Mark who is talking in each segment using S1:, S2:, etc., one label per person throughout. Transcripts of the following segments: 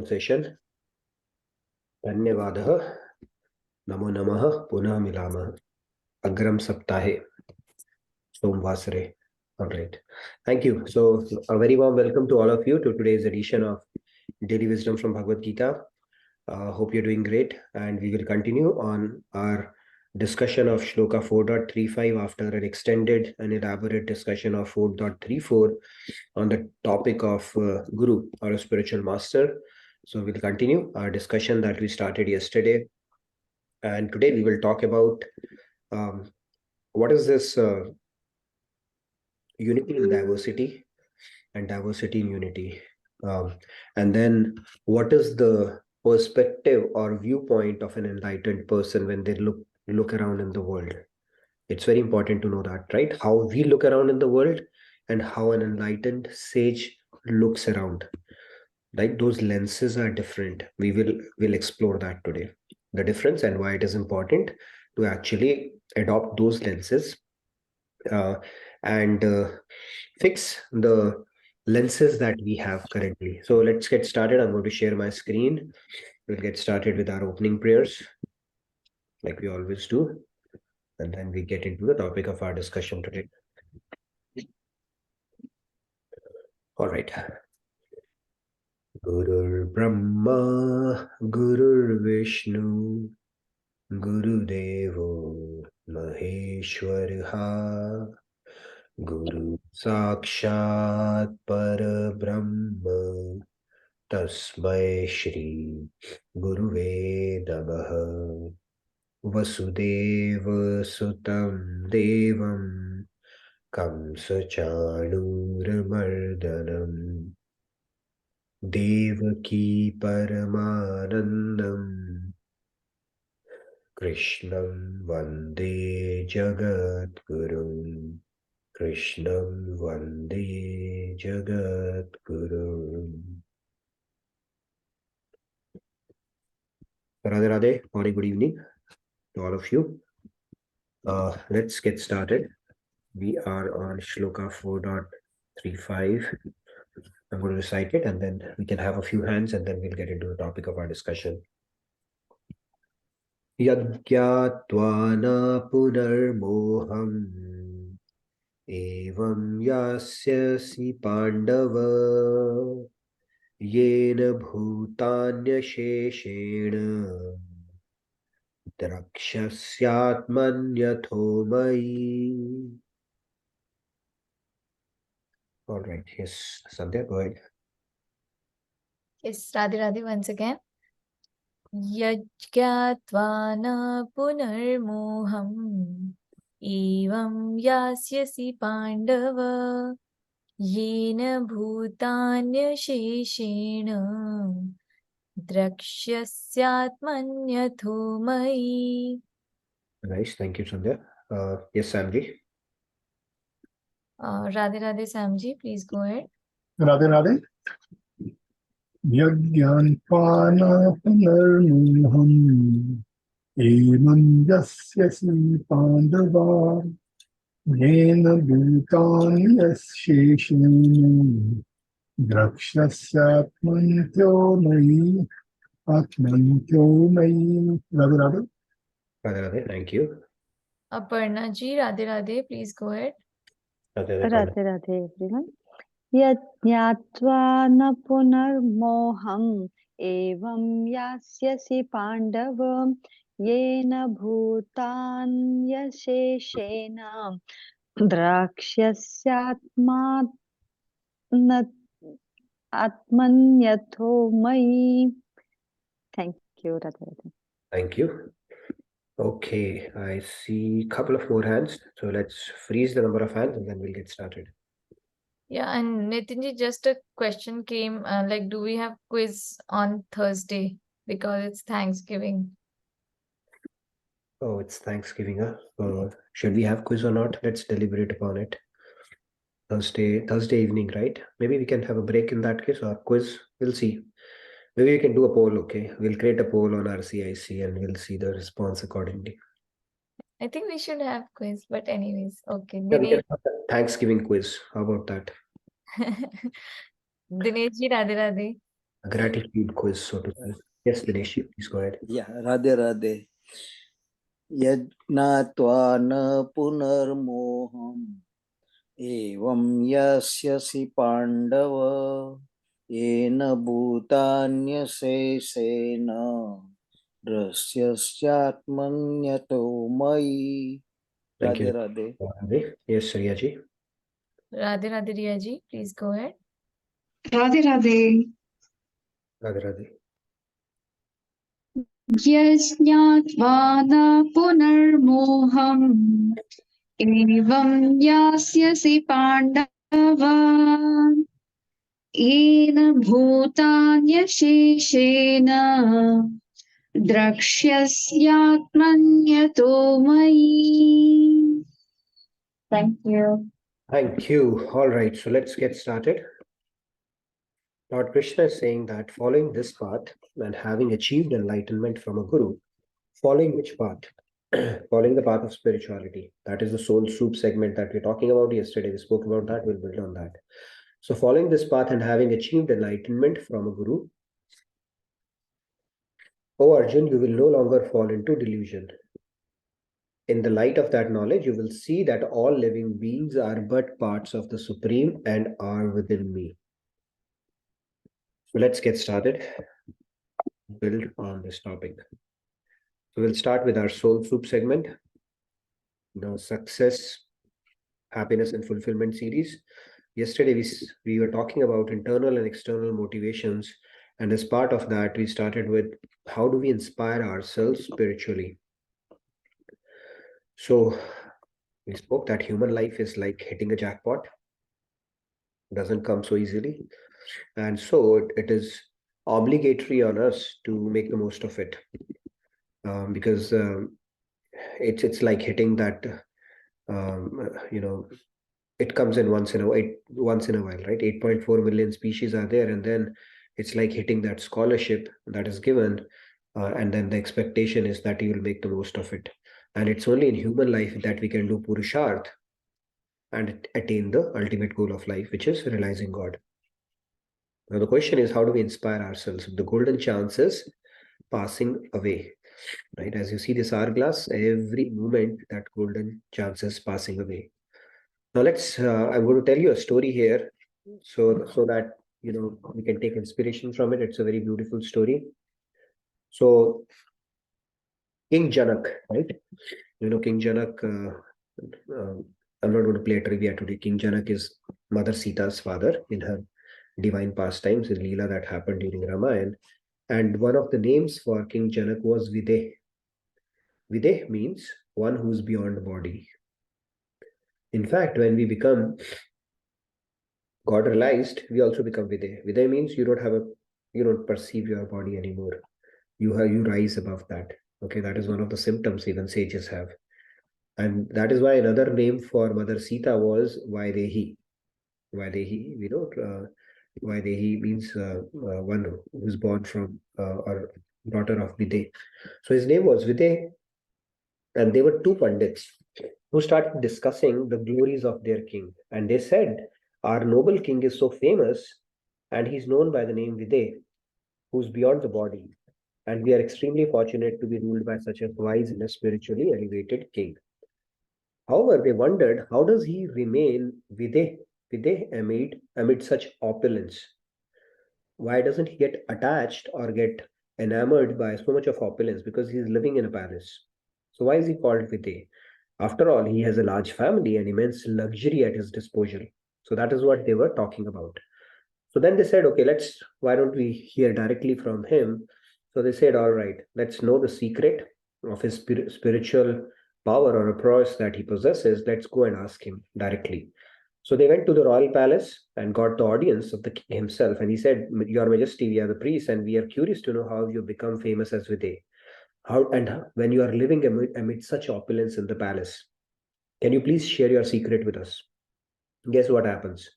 S1: pronunciation. Dhanyavadah. Namo Namah. Punah Milamah. Agram Saptahe. Somvasare. All right. Thank you. So, a very warm welcome to all of you to today's edition of Daily Wisdom from Bhagavad Gita. Hope you're doing great. And we will continue on our discussion of Shloka 4.35 after an extended and elaborate discussion of 4.34 on the topic of Guru or a spiritual master. So we'll continue our discussion that we started yesterday. And today we will talk about what is this unity in diversity and diversity in unity. And then what is the perspective or viewpoint of an enlightened person when they look around in the world? It's very important to know that, right? How we look around in the world and how an enlightened sage looks around. Like those lenses are different. We'll explore that today. The difference and why it is important to actually adopt those lenses and fix the lenses that we have currently. So let's get started. I'm going to share my screen. We'll get started with our opening prayers, like we always do. And then we get into the topic of our discussion today. All right. Gurur Brahma, Gurur Vishnu, Guru Devo Maheshwaraha, Guru Sakshat Parabrahma, Tasmai Shri Guruve Namaha. Vasudeva Sutam Devam Kamsa Chanuramardanam Devaki Paramanandam Krishnam Vande Jagat Guru. Krishnam Vande Jagat Guru. Radhe Radhe, morning, good evening to all of you. Let's get started. We are on Shloka 4.35. I'm going to recite it and then we can have a few hands and then we'll get into the topic of our discussion. Yadgyatva punarmoham evam yasyasi pandava yena bhutanya sheshena drakshyasyatmanyatho mai. All right. Yes, Sandhya, go ahead.
S2: Yes, Radhe Radhe once again. Yajñātvāna punarmoham evam yasyasi pandava yena bhutanya sheshena drakshyasyatmanyatho mai.
S1: Nice. Thank you, Sandhya. Yes, Samji.
S2: Radhe Radhe Samji, please go ahead.
S3: Radhe Radhe. Yajñātvāna punarmoham evam yasyasi pandava yena bhutani yasyeshena drakshyasyatmantyo mai atmantyo mai. Radhe Radhe.
S1: Radhe Radhe. Thank you.
S2: Aparna ji, Radhe Radhe, please go ahead.
S1: Radhe Radhe.
S4: Radhe Radhe everyone. Yajñātvā na punarmoham evam yasyasi pandavam yena bhutanya sheshena drakshyasyatmanyatho mai. Thank you, Radhe Radhe.
S1: Thank you. Okay, I see a couple of more hands. So let's freeze the number of hands and then we'll get started.
S2: Yeah, and Nitinji, just a question came, like, do we have quiz on Thursday because it's Thanksgiving?
S1: Oh, it's Thanksgiving, huh? Should we have quiz or not? Let's deliberate upon it. Thursday evening, right? Maybe we can have a break in that case or quiz. We'll see. Maybe we can do a poll, okay? We'll create a poll on our CIC and we'll see the response accordingly.
S2: I think we should have quiz, but anyways, okay.
S1: Yeah, we can have a Thanksgiving quiz. How about that?
S2: Dinesh ji, Radhe Radhe.
S1: a gratitude quiz, so to say. Yes, Dinesh, please go ahead.
S5: Yeah, Radhe Radhe. Yajnatva na punarmoham evam yasyasi pandava yena bhutanyasesena drasyasyatmanyato mai.
S1: Thank
S5: Radhe
S1: you.
S5: Radhe.
S1: Radhe. Yes, Riyaji.
S2: Radhe Radhe Riya ji, please go ahead.
S6: Radhe Radhe.
S1: Radhe Radhe.
S6: Yajñātvā न पुनर्मोहम् एवं यास्यसि पाण्डव येन भूतान्यशेषेण द्रक्ष्यस्यात्मन्यतो मयि. Thank you.
S1: Thank you. All right, so let's get started. Lord Krishna is saying that following this path and having achieved enlightenment from a guru, following which path? Following the path of spirituality. That is the soul soup segment that we're talking about yesterday. We spoke about that. We'll build on that. So following this path and having achieved enlightenment from a guru, O Arjun, you will no longer fall into delusion. In the light of that knowledge, you will see that all living beings are but parts of the Supreme and are within me. So let's get started. Build on this topic. So we'll start with our soul soup segment, the success, happiness, and fulfillment series. Yesterday, we were talking about internal and external motivations. And as part of that, we started with how do we inspire ourselves spiritually? So we spoke that human life is like hitting a jackpot. It doesn't come so easily. And so it is obligatory on us to make the most of it. Because it's like hitting that, it comes in once in a while, right? 8.4 million species are there, and then it's like hitting that scholarship that is given, and then the expectation is that you will make the most of it. And it's only in human life that we can do Purusharth and attain the ultimate goal of life, which is realizing God. Now the question is, how do we inspire ourselves? The golden chance is passing away, right? As you see this hourglass, every moment that golden chance is passing away. Now I'm going to tell you a story here so that, we can take inspiration from it. It's a very beautiful story. So King Janak, right? King Janak, I'm not going to play a trivia today. King Janak is Mother Sita's father in her divine pastimes in Leela that happened during Ramayana. And one of the names for King Janak was Videh. Videh means one who's beyond the body. In fact, when we become God realized, we also become Videh. Videh means you don't perceive your body anymore. You rise above that. Okay, that is one of the symptoms even sages have. And that is why another name for Mother Sita was Vaidehi. Vaidehi, Vaidehi means one who's born from or daughter of Videh. So his name was Videh, and they were two Pandits who started discussing the glories of their king. And they said, our noble king is so famous, and he's known by the name Videh, who's beyond the body. And we are extremely fortunate to be ruled by such a wise and a spiritually elevated king. However, they wondered, how does he remain Videh amid such opulence? Why doesn't he get attached or get enamored by so much of opulence? Because he's living in a palace. So why is he called Videh? After all, he has a large family and immense luxury at his disposal. So that is what they were talking about. So then they said, okay, why don't we hear directly from him? So they said, all right, let's know the secret of his spiritual power or a prowess that he possesses. Let's go and ask him directly. So they went to the royal palace and got the audience of the king himself. And he said, Your Majesty, we are the priests and we are curious to know how you become famous as Videh. When you are living amid such opulence in the palace, can you please share your secret with us? Guess what happens?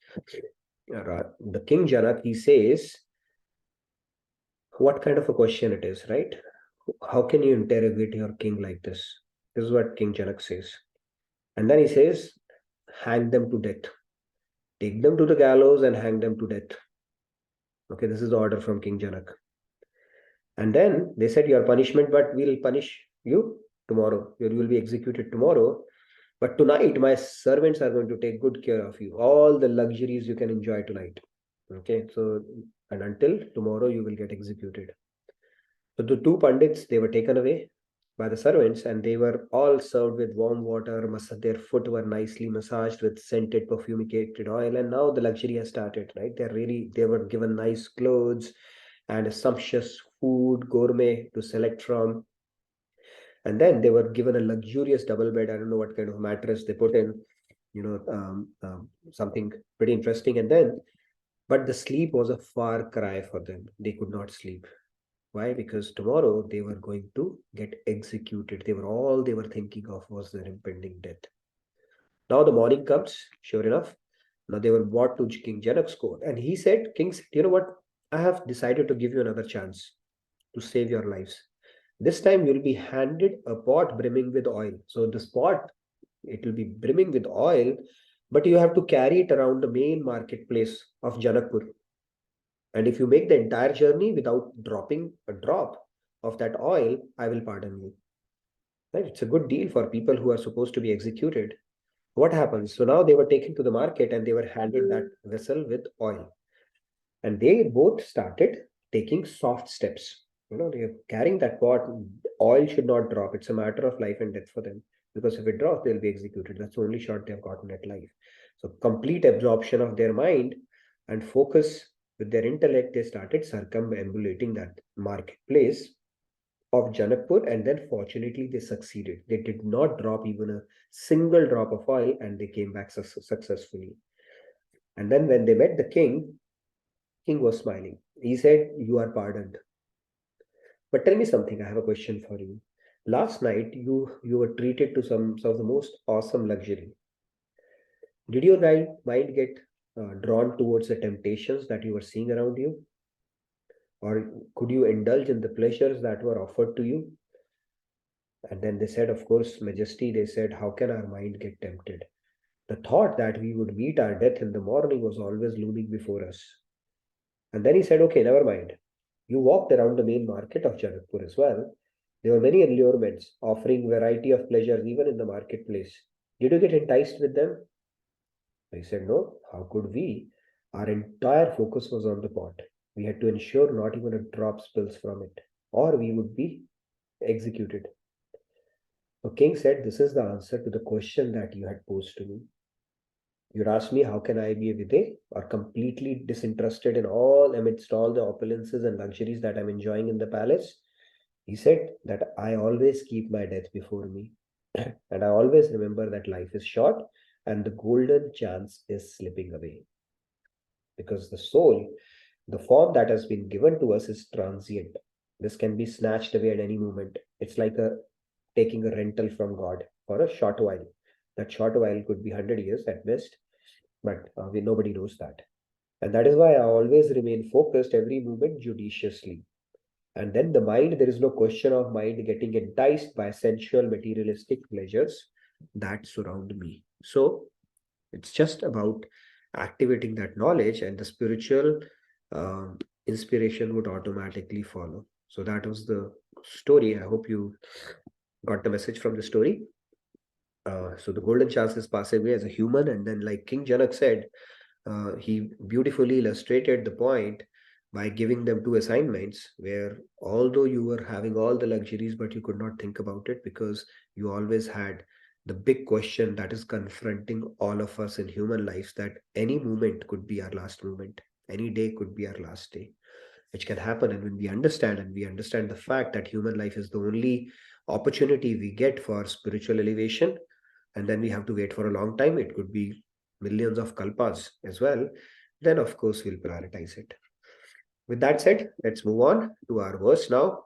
S1: The King Janak, he says, what kind of a question it is, right? How can you interrogate your king like this? This is what King Janak says. And then he says, hang them to death. Take them to the gallows and hang them to death. Okay, this is the order from King Janak. And then they said, your punishment, but we'll punish you tomorrow. You will be executed tomorrow. But tonight, my servants are going to take good care of you. All the luxuries you can enjoy tonight. Okay, so, and until tomorrow, you will get executed. So the two pandits, they were taken away by the servants, and they were all served with warm water. Their foot were nicely massaged with scented perfumicated oil. And now the luxury has started, right? They were given nice clothes and a sumptuous food, gourmet to select from. And then they were given a luxurious double bed. I don't know what kind of mattress they put in, something pretty interesting. And then, but the sleep was a far cry for them. They could not sleep. Why? Because tomorrow they were going to get executed. All they were thinking of was their impending death. Now the morning comes, sure enough. Now they were brought to King Janak's court. And King said, you know what? I have decided to give you another chance to save your lives. This time you'll be handed a pot brimming with oil. So this pot, it will be brimming with oil, but you have to carry it around the main marketplace of Janakpur. And if you make the entire journey without dropping a drop of that oil, I will pardon you. Right? It's a good deal for people who are supposed to be executed. What happens? So now they were taken to the market and they were handed that vessel with oil. And they both started taking soft steps. They're carrying that pot. Oil should not drop. It's a matter of life and death for them. Because if it drops, they'll be executed. That's the only shot they've gotten at life. So complete absorption of their mind and focus with their intellect, they started circumambulating that marketplace of Janakpur, and then fortunately they succeeded. They did not drop even a single drop of oil, and they came back successfully. And then when they met the king was smiling. He said, you are pardoned. But tell me something, I have a question for you. Last night you were treated to some of the most awesome luxury. Did your mind get drawn towards the temptations that you were seeing around you? Or could you indulge in the pleasures that were offered to you? And then they said, of course, Majesty, they said, how can our mind get tempted? The thought that we would meet our death in the morning was always looming before us. And then he said, okay, never mind. You walked around the main market of Janakpur as well. There were many allurements offering variety of pleasures even in the marketplace. Did you get enticed with them? He said, no, how could we? Our entire focus was on the pot. We had to ensure not even a drop spills from it, or we would be executed. The king said, this is the answer to the question that you had posed to me. You asked me, how can I be a Vide or completely disinterested in all amidst all the opulences and luxuries that I'm enjoying in the palace? He said that I always keep my death before me. And I always remember that life is short and the golden chance is slipping away. Because the soul, the form that has been given to us is transient. This can be snatched away at any moment. It's like taking a rental from God for a short while. That short while could be 100 years at best, but nobody knows that. And that is why I always remain focused every moment judiciously. And then the mind, there is no question of mind getting enticed by sensual materialistic pleasures that surround me. So it's just about activating that knowledge, and the spiritual inspiration would automatically follow. So that was the story. I hope you got the message from the story. So the golden chances pass away as a human, and then like King Janak said, he beautifully illustrated the point by giving them two assignments where although you were having all the luxuries, but you could not think about it because you always had the big question that is confronting all of us in human lives, that any moment could be our last moment, any day could be our last day, which can happen. And when we understand the fact that human life is the only opportunity we get for spiritual elevation, and then we have to wait for a long time, it could be millions of kalpas as well, then of course we'll prioritize it. With that said, let's move on to our verse now.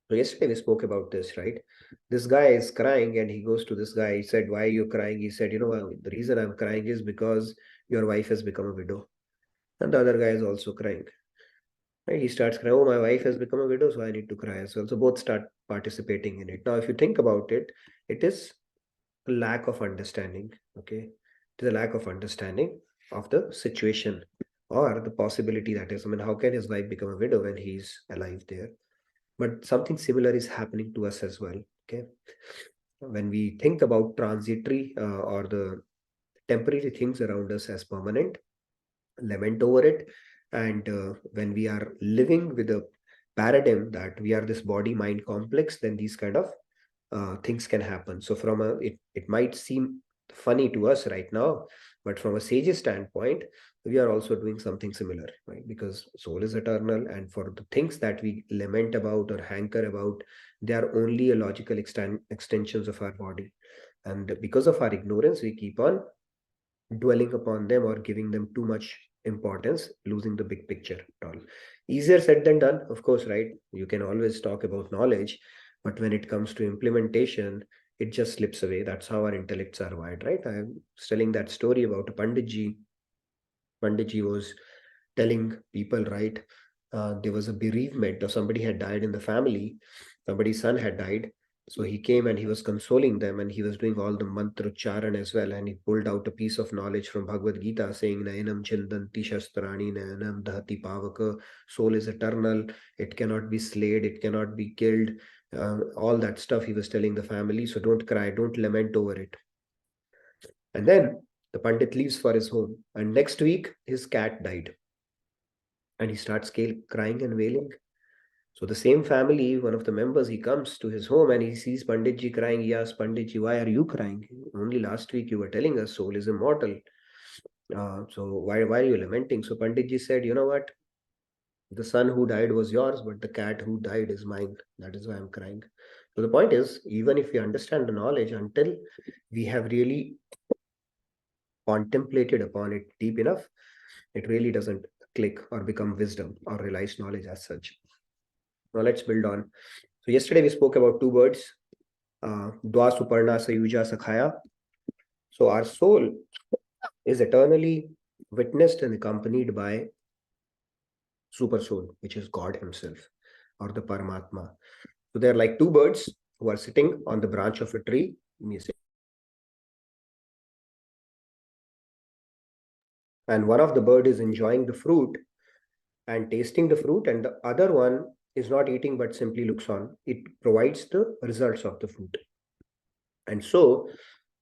S1: So yesterday we spoke about this, right? This guy is crying and he goes to this guy. He said, why are you crying? He said, the reason I'm crying is because your wife has become a widow. And the other guy is also crying. Right? He starts crying, oh, my wife has become a widow, so I need to cry as well. So both start participating in it. Now, if you think about it, it is a lack of understanding. Okay. It is a lack of understanding of the situation. or the possibility that is, I mean, how can his wife become a widow when he's alive there? But something similar is happening to us as well. Okay, when we think about transitory or the temporary things around us as permanent, lament over it, and when we are living with a paradigm that we are this body mind complex, then these kind of things can happen. So from a it might seem funny to us right now, but from a sage's standpoint, we are also doing something similar, right? Because soul is eternal, and for the things that we lament about or hanker about, they are only a logical extensions of our body. And because of our ignorance, we keep on dwelling upon them or giving them too much importance, losing the big picture at all. Easier said than done, of course, right? You can always talk about knowledge, but when it comes to implementation, it just slips away. That's how our intellects are wired, right? I was telling that story about a Panditji. Panditji was telling people, right? There was a bereavement, or somebody had died in the family, somebody's son had died. So he came and he was consoling them, and he was doing all the mantra charan as well. And he pulled out a piece of knowledge from Bhagavad Gita saying, Nayanam chindanti shastrani, Nayanam dhati pavaka, soul is eternal, it cannot be slayed, it cannot be killed. All that stuff he was telling the family. So don't cry, don't lament over it. And then the Pandit leaves for his home. And next week, his cat died. And he starts crying and wailing. So the same family, one of the members, he comes to his home and he sees Panditji crying. He asks Panditji, why are you crying? Only last week you were telling us soul is immortal. So why are you lamenting? So Panditji said, you know what? The son who died was yours, but the cat who died is mine. That is why I'm crying. So the point is, even if we understand the knowledge, until we have really contemplated upon it deep enough, it really doesn't click or become wisdom or realize knowledge as such. Now let's build on. So yesterday we spoke about two birds, Dwa Suparna Sayuja Sakhaya. So our soul is eternally witnessed and accompanied by Super Soul, which is God himself or the Paramatma. So they're like two birds who are sitting on the branch of a tree. And one of the bird is enjoying the fruit and tasting the fruit, and the other one is not eating but simply looks on. It provides the results of the fruit. And so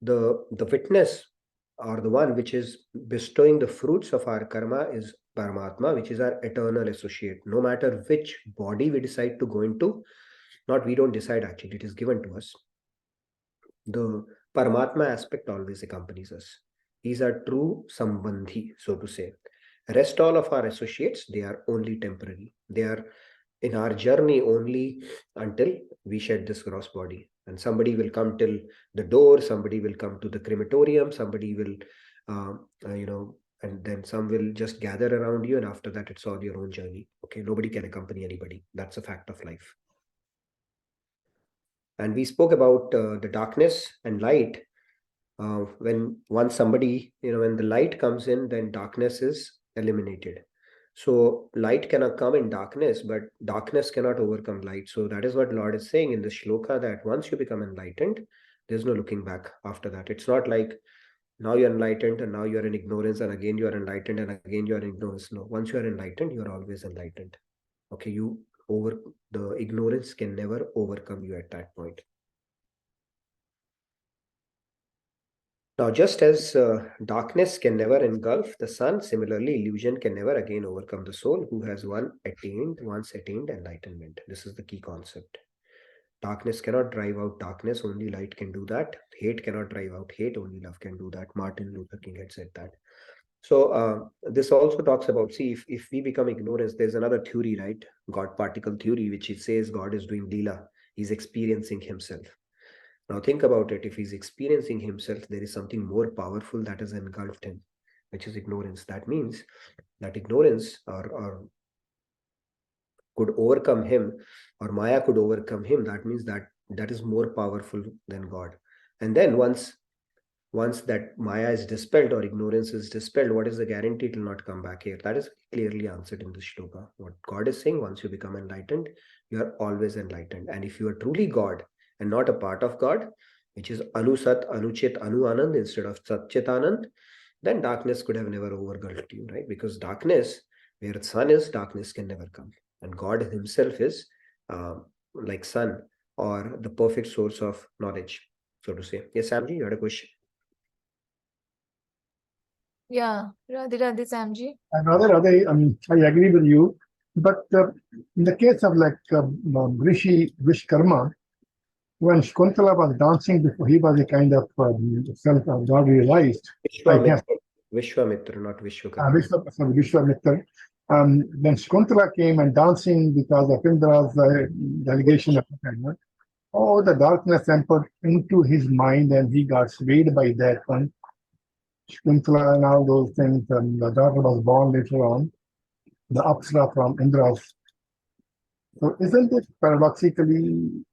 S1: the witness or the one which is bestowing the fruits of our karma is Paramatma, which is our eternal associate. No matter which body we decide to go into, not we don't decide actually, it is given to us. The Paramatma aspect always accompanies us. He's our true Sambandhi, so to say. Rest all of our associates, they are only temporary. They are in our journey only until we shed this gross body. And somebody will come till the door, somebody will come to the crematorium, somebody will, and then some will just gather around you, and after that, it's all your own journey. Okay, nobody can accompany anybody. That's a fact of life. And we spoke about the darkness and light. When once somebody, when the light comes in, then darkness is eliminated. So light cannot come in darkness, but darkness cannot overcome light. So that is what Lord is saying in the shloka, that once you become enlightened, there's no looking back after that. It's not like now you're enlightened and now you're in ignorance and again you're enlightened and again you're in ignorance. No, once you're enlightened, you're always enlightened. Okay, the ignorance can never overcome you at that point. Now, just as darkness can never engulf the sun, similarly, illusion can never again overcome the soul who has once attained enlightenment. This is the key concept. Darkness cannot drive out darkness, only light can do that. Hate cannot drive out hate, only love can do that. Martin Luther King had said that. So this also talks about, see, if we become ignorance, there's another theory, right? God particle theory, which it says God is doing Leela. He's experiencing himself. Now think about it. If he's experiencing himself, there is something more powerful that has engulfed him, which is ignorance. That means that ignorance or could overcome him, or Maya could overcome him. That means that is more powerful than God. And then once that Maya is dispelled or ignorance is dispelled, what is the guarantee it will not come back here? That is clearly answered in the shloka. What God is saying, once you become enlightened, you are always enlightened. And if you are truly God and not a part of God, which is Anusat, Anuchit, Anu Anand instead of Sat Chit Anand, then darkness could have never overwhelmed you, right? Because darkness, where sun is, darkness can never come. And God himself is like sun, or the perfect source of knowledge, so to say. Yes, Samji, you had a question?
S2: Yeah, Radhe Radhe Samji.
S3: And I agree with you. But in the case of like Rishi Vishkarma, when Shakuntala was dancing before, he was a kind of self-God realized.
S1: Vishwamitra, not Vishwakarma.
S3: Vishwamitra. When Shakuntala came and dancing because of Indra's delegation of all the darkness entered into his mind and he got swayed by that one. Shakuntala and all those things, and the daughter was born later on, the Apsara from Indra's. So isn't it paradoxically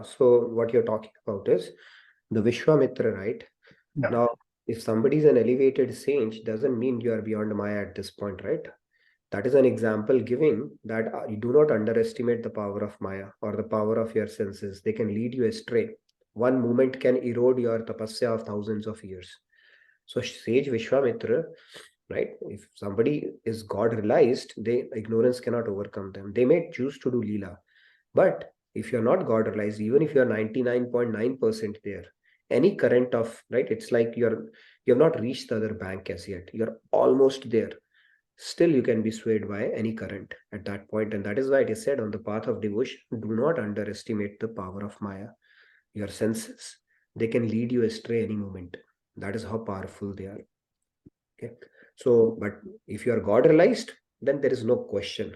S1: so what you're talking about is the Vishwamitra, right?
S3: Yeah.
S1: Now, if somebody is an elevated saint, doesn't mean you are beyond Maya at this point, right? That is an example giving that you do not underestimate the power of Maya or the power of your senses. They can lead you astray. One moment can erode your tapasya of thousands of years. So sage Vishwamitra, right? If somebody is God realized, ignorance cannot overcome them. They may choose to do Leela. But if you're not God realized, even if you're 99.9% there, any current of, right, it's like you have not reached the other bank as yet. You're almost there. Still you can be swayed by any current at that point. And that is why it is said on the path of devotion, do not underestimate the power of Maya. Your senses, they can lead you astray any moment. That is how powerful they are. Okay. So, but if you are God realized, then there is no question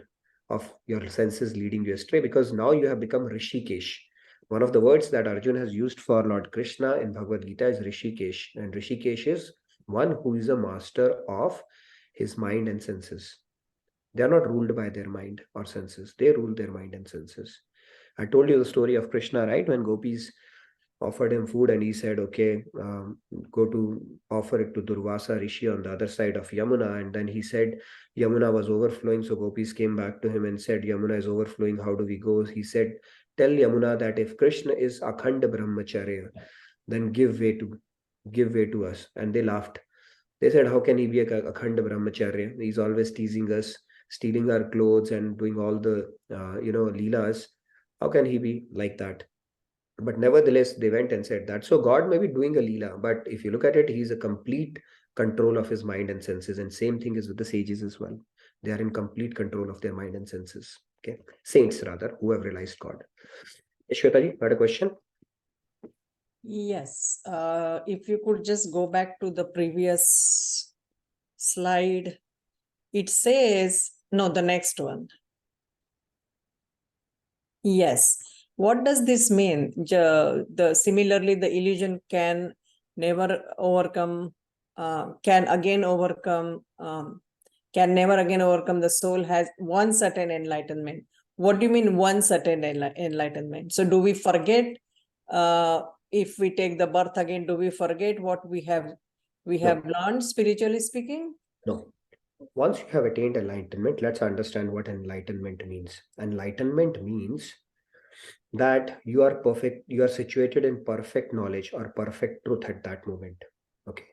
S1: of your senses leading you astray, because now you have become Rishikesh. One of the words that Arjuna has used for Lord Krishna in Bhagavad Gita is Rishikesh. And Rishikesh is one who is a master of his mind and senses. They are not ruled by their mind or senses. They rule their mind and senses. I told you the story of Krishna, right? When gopis offered him food and he said, okay, go to offer it to Durvasa Rishi on the other side of Yamuna. And then he said Yamuna was overflowing. So gopis came back to him and said, Yamuna is overflowing. How do we go? He said, tell Yamuna that if Krishna is Akhanda Brahmacharya, then give way to us. And they laughed. They said, how can he be a Akhanda Brahmacharya? He's always teasing us, stealing our clothes and doing all the, leelas. How can he be like that? But nevertheless, they went and said that. So God may be doing a leela, but if you look at it, he's a complete control of his mind and senses. And same thing is with the sages as well. They are in complete control of their mind and senses. Okay, saints rather, who have realized God. Ishwetaji, you had a question?
S7: Yes, if you could just go back to the previous slide. It says, no, the next one. Yes. What does this mean? Similarly, the illusion can never overcome, can never again overcome. The soul has one certain enlightenment. What do you mean one certain enlightenment? So do we forget, if we take the birth again, do we forget what we have learned, spiritually speaking?
S1: No. Once you have attained enlightenment, let's understand what enlightenment means. Enlightenment means that you are perfect, you are situated in perfect knowledge or perfect truth at that moment. Okay.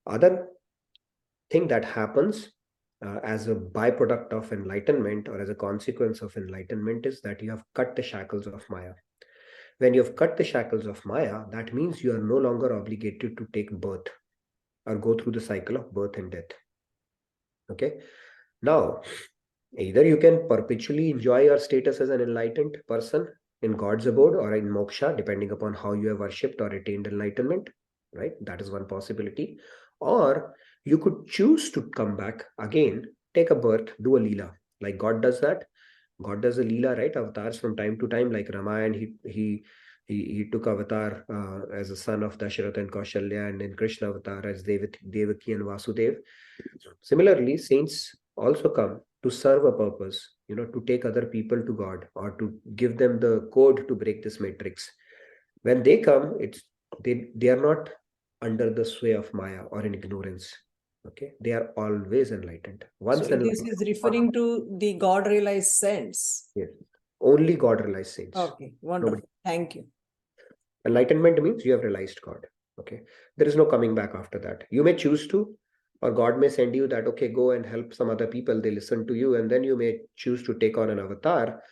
S1: Other thing that happens as a byproduct of enlightenment or as a consequence of enlightenment is that you have cut the shackles of Maya. When you have cut the shackles of Maya, that means you are no longer obligated to take birth or go through the cycle of birth and death. Okay. Now, either you can perpetually enjoy your status as an enlightened person in God's abode or in moksha, depending upon how you have worshipped or attained enlightenment, right? That is one possibility. Or you could choose to come back again, take a birth, do a leela. Like God does that. God does a leela, right? Avatars from time to time, like Ramayan, he took avatar as a son of Dasharath and Kaushalya, and then Krishna avatar as Devaki and Vasudev. Similarly, saints also come to serve a purpose, to take other people to God or to give them the code to break this matrix. When they come, they are not under the sway of Maya or in ignorance. Okay, they are always enlightened. Once
S7: so this is referring to the God realized saints.
S1: Yes, only God realized saints.
S7: Okay, wonderful.
S1: Nobody.
S7: Thank you.
S1: Enlightenment means you have realized God. Okay, there is no coming back after that. You may choose to, or God may send you that, okay, go and help some other people, they listen to you, and then you may choose to take on an avatar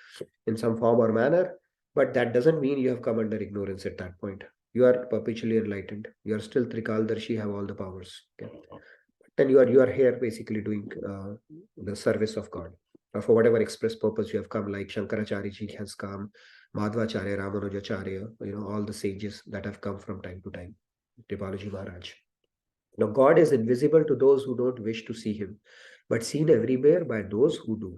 S1: in some form or manner, but that doesn't mean you have come under ignorance at that point. You are perpetually enlightened. You are still Trikaldarshi, have all the powers. Okay? Then you are here basically doing the service of God. For whatever express purpose you have come, like Shankaracharya ji has come, Madhvacharya, Ramanujacharya, all the sages that have come from time to time, Tripalaji Maharaj. Now, God is invisible to those who don't wish to see him, but seen everywhere by those who do.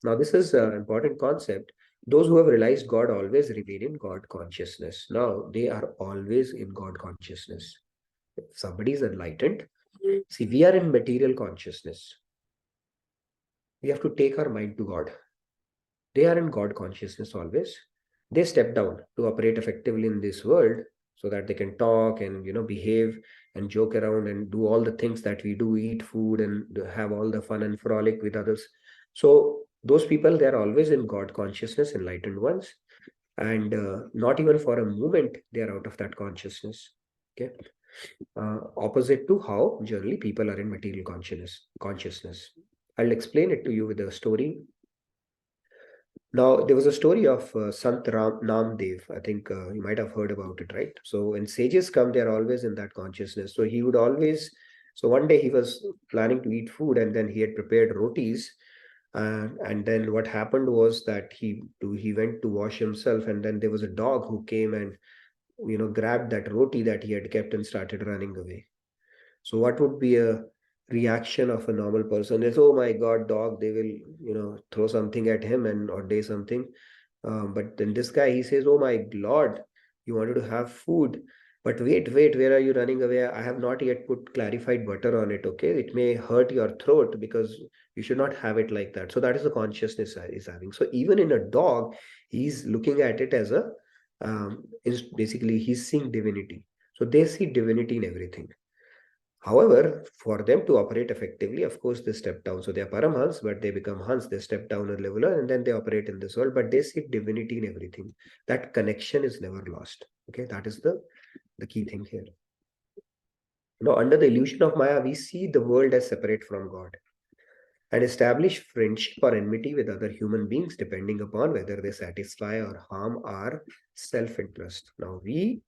S1: Now, this is an important concept. Those who have realized God always remain in God consciousness. Now, they are always in God consciousness. If somebody is enlightened, see, we are in material consciousness. We have to take our mind to God. They are in God consciousness always. They step down to operate effectively in this world so that they can talk and behave and joke around and do all the things that we do, eat food and have all the fun and frolic with others. So those people, they are always in God consciousness, enlightened ones, and not even for a moment they are out of that consciousness. Okay, opposite to how generally people are in material consciousness. I'll explain it to you with a story. Now, there was a story of Sant Namdev. I think you might have heard about it, right? So when sages come, they're always in that consciousness. So he would always, so one day he was planning to eat food and then he had prepared rotis. And then what happened was that he went to wash himself, and then there was a dog who came and grabbed that roti that he had kept and started running away. So what would be a reaction of a normal person is, oh my God, dog, they will, throw something at him and or do something. But then this guy, he says, oh my Lord, you wanted to have food. But wait, where are you running away? I have not yet put clarified butter on it, okay? It may hurt your throat because you should not have it like that. So that is the consciousness is having. So even in a dog, he's looking at it as is basically he's seeing divinity. So they see divinity in everything. However, for them to operate effectively, of course, they step down. So they are Paramhans, but they become Hans. They step down a level and then they operate in this world, but they see divinity in everything. That connection is never lost. Okay, that is the key thing here. Now, under the illusion of Maya, we see the world as separate from God and establish friendship or enmity with other human beings depending upon whether they satisfy or harm our self-interest. Now, we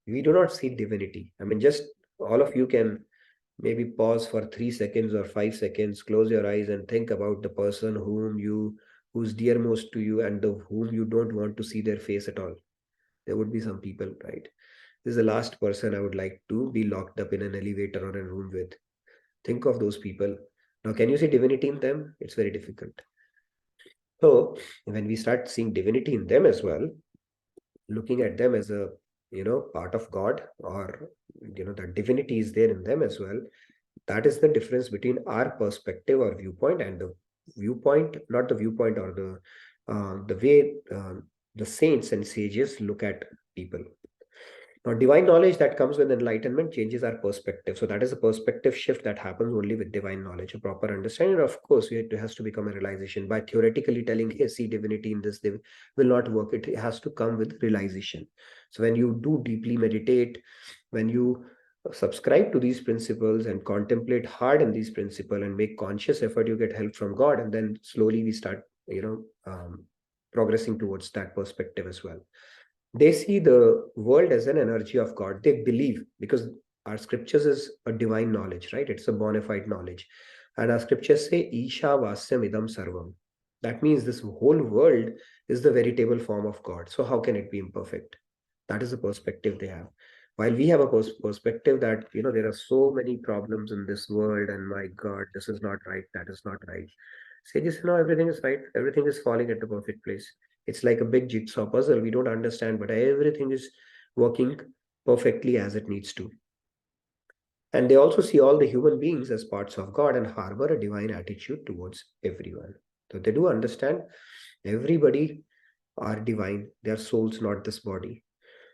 S1: do not see divinity. I mean, just all of you can maybe pause for 3 seconds or 5 seconds, close your eyes and think about the person who's dearmost to you and whom you don't want to see their face at all. There would be some people, right? This is the last person I would like to be locked up in an elevator or a room with. Think of those people. Now, can you see divinity in them? It's very difficult. So when we start seeing divinity in them as well, looking at them as a part of God, or that divinity is there in them as well, that is the difference between our perspective or viewpoint and the viewpoint, not the viewpoint or the way the saints and sages look at people. Now, divine knowledge that comes with enlightenment changes our perspective. So that is a perspective shift that happens only with divine knowledge, a proper understanding. Of course, it has to become a realization. By theoretically telling, hey, see divinity in this, will not work. It has to come with realization. So when you do deeply meditate, when you subscribe to these principles and contemplate hard in these principles and make conscious effort, you get help from God. And then slowly we start, progressing towards that perspective as well. They see the world as an energy of God. They believe, because our scriptures is a divine knowledge, right? It's a bona fide knowledge. And our scriptures say, Isha Vasyam Idam Sarvam. That means this whole world is the veritable form of God. So how can it be imperfect? That is the perspective they have. While we have a perspective that, there are so many problems in this world and my God, this is not right, that is not right. Sages, everything is right. Everything is falling at the perfect place. It's like a big jigsaw puzzle. We don't understand, but everything is working perfectly as it needs to. And they also see all the human beings as parts of God and harbor a divine attitude towards everyone. So they do understand everybody are divine. They are souls, not this body.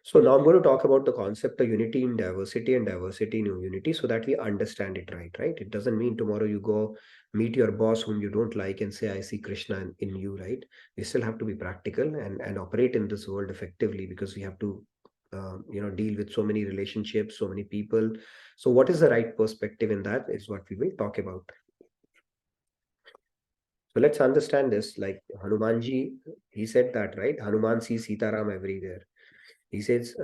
S1: So now I'm going to talk about the concept of unity in diversity and diversity in unity so that we understand it right? It doesn't mean tomorrow you go meet your boss whom you don't like and say, I see Krishna in you, right? We still have to be practical and operate in this world effectively, because we have to deal with so many relationships, so many people. So what is the right perspective in that is what we will talk about. So let's understand this. Like Hanumanji, he said that, right? Hanuman sees Sitaram everywhere. He says,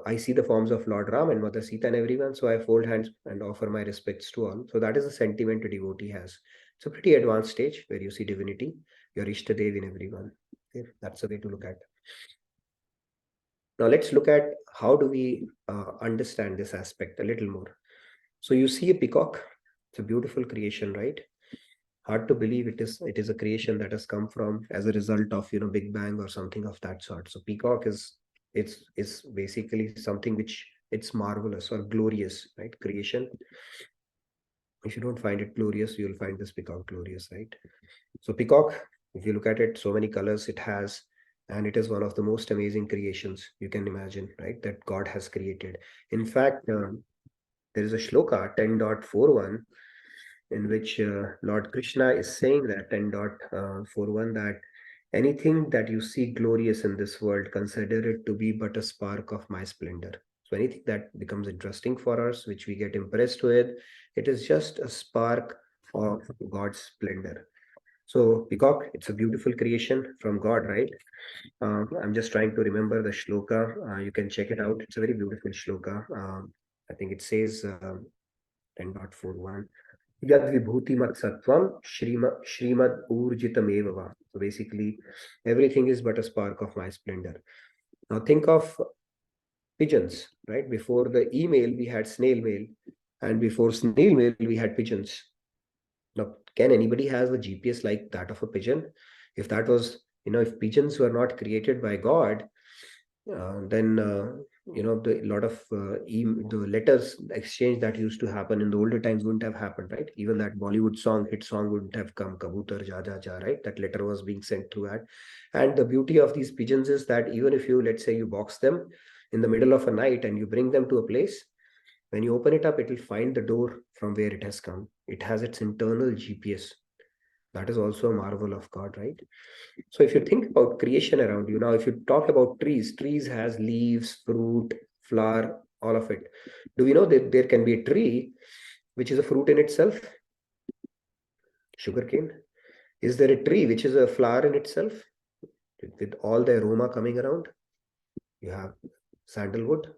S1: I see the forms of Lord Ram and Mother Sita and everyone, so I fold hands and offer my respects to all. So that is the sentiment a devotee has. It's a pretty advanced stage where you see divinity, your Ishtadev in everyone. Okay? That's the way to look at it. Now let's look at how do we understand this aspect a little more. So you see a peacock. It's a beautiful creation, right? Hard to believe it is a creation that has come from as a result of Big Bang or something of that sort. So peacock is it's basically something which it's marvelous or glorious, right? Creation. If you don't find it glorious, you'll find this peacock glorious, right? So peacock, if you look at it, so many colors it has, and it is one of the most amazing creations you can imagine, right? That God has created. In fact, there is a shloka 10.41 in which Lord Krishna is saying that 10.41 that anything that you see glorious in this world, consider it to be but a spark of my splendor. So anything that becomes interesting for us, which we get impressed with, it is just a spark of God's splendor. So peacock, it's a beautiful creation from God, right? I'm just trying to remember the shloka. You can check it out. It's a very beautiful shloka. I think it says 10.41. Yad vibhuti mat sattvam shrimad urjitam evava. So basically, everything is but a spark of my splendor. Now think of pigeons, right? Before the email, we had snail mail, and before snail mail, we had pigeons. Now, can anybody have a GPS like that of a pigeon? If that was, if pigeons were not created by God, then the lot of the letters exchange that used to happen in the older times wouldn't have happened, right? Even that Bollywood hit song wouldn't have come, Kabutar Ja Ja Ja, right? That letter was being sent through that. And the beauty of these pigeons is that even if you, let's say, you box them in the middle of a night and you bring them to a place, when you open it up, it will find the door from where it has come. It has its internal GPS. That is also a marvel of God, right? So if you think about creation around you, now if you talk about trees has leaves, fruit, flower, all of it. Do we know that there can be a tree which is a fruit in itself? Sugarcane. Is there a tree which is a flower in itself? With all the aroma coming around? You have sandalwood.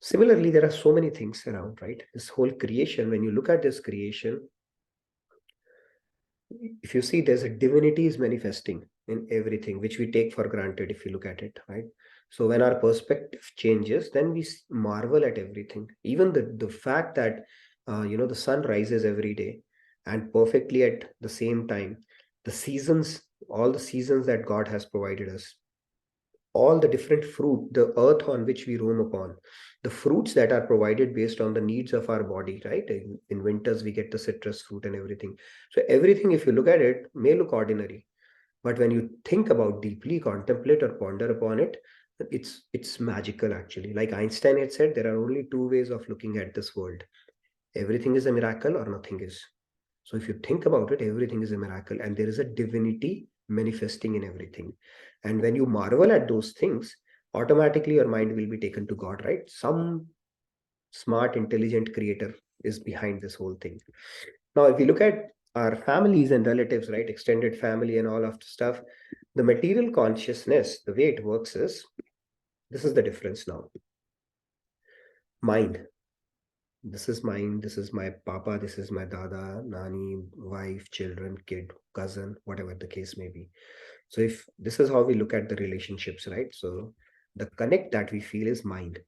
S1: Similarly, there are so many things around, right? This whole creation, when you look at this creation, if you see, there's a divinity is manifesting in everything, which we take for granted if you look at it, right? So when our perspective changes, then we marvel at everything. Even the fact that the sun rises every day and perfectly at the same time, the seasons, all the seasons that God has provided us, all the different fruit, the earth on which we roam upon, the fruits that are provided based on the needs of our body, right? In winters, we get the citrus fruit and everything. So everything, if you look at it, may look ordinary. But when you think about deeply, contemplate or ponder upon it, it's magical actually. Like Einstein had said, there are only two ways of looking at this world. Everything is a miracle or nothing is. So if you think about it, everything is a miracle and there is a divinity manifesting in everything. And when you marvel at those things, automatically your mind will be taken to God, right? Some smart, intelligent creator is behind this whole thing. Now, if we look at our families and relatives, right, extended family and all of the stuff, the material consciousness, the way it works is, this is the difference now. Mind. This is mine, this is my papa, this is my dada, nani, wife, children, kid, cousin, whatever the case may be. So if this is how we look at the relationships, right? So the connect that we feel is mind.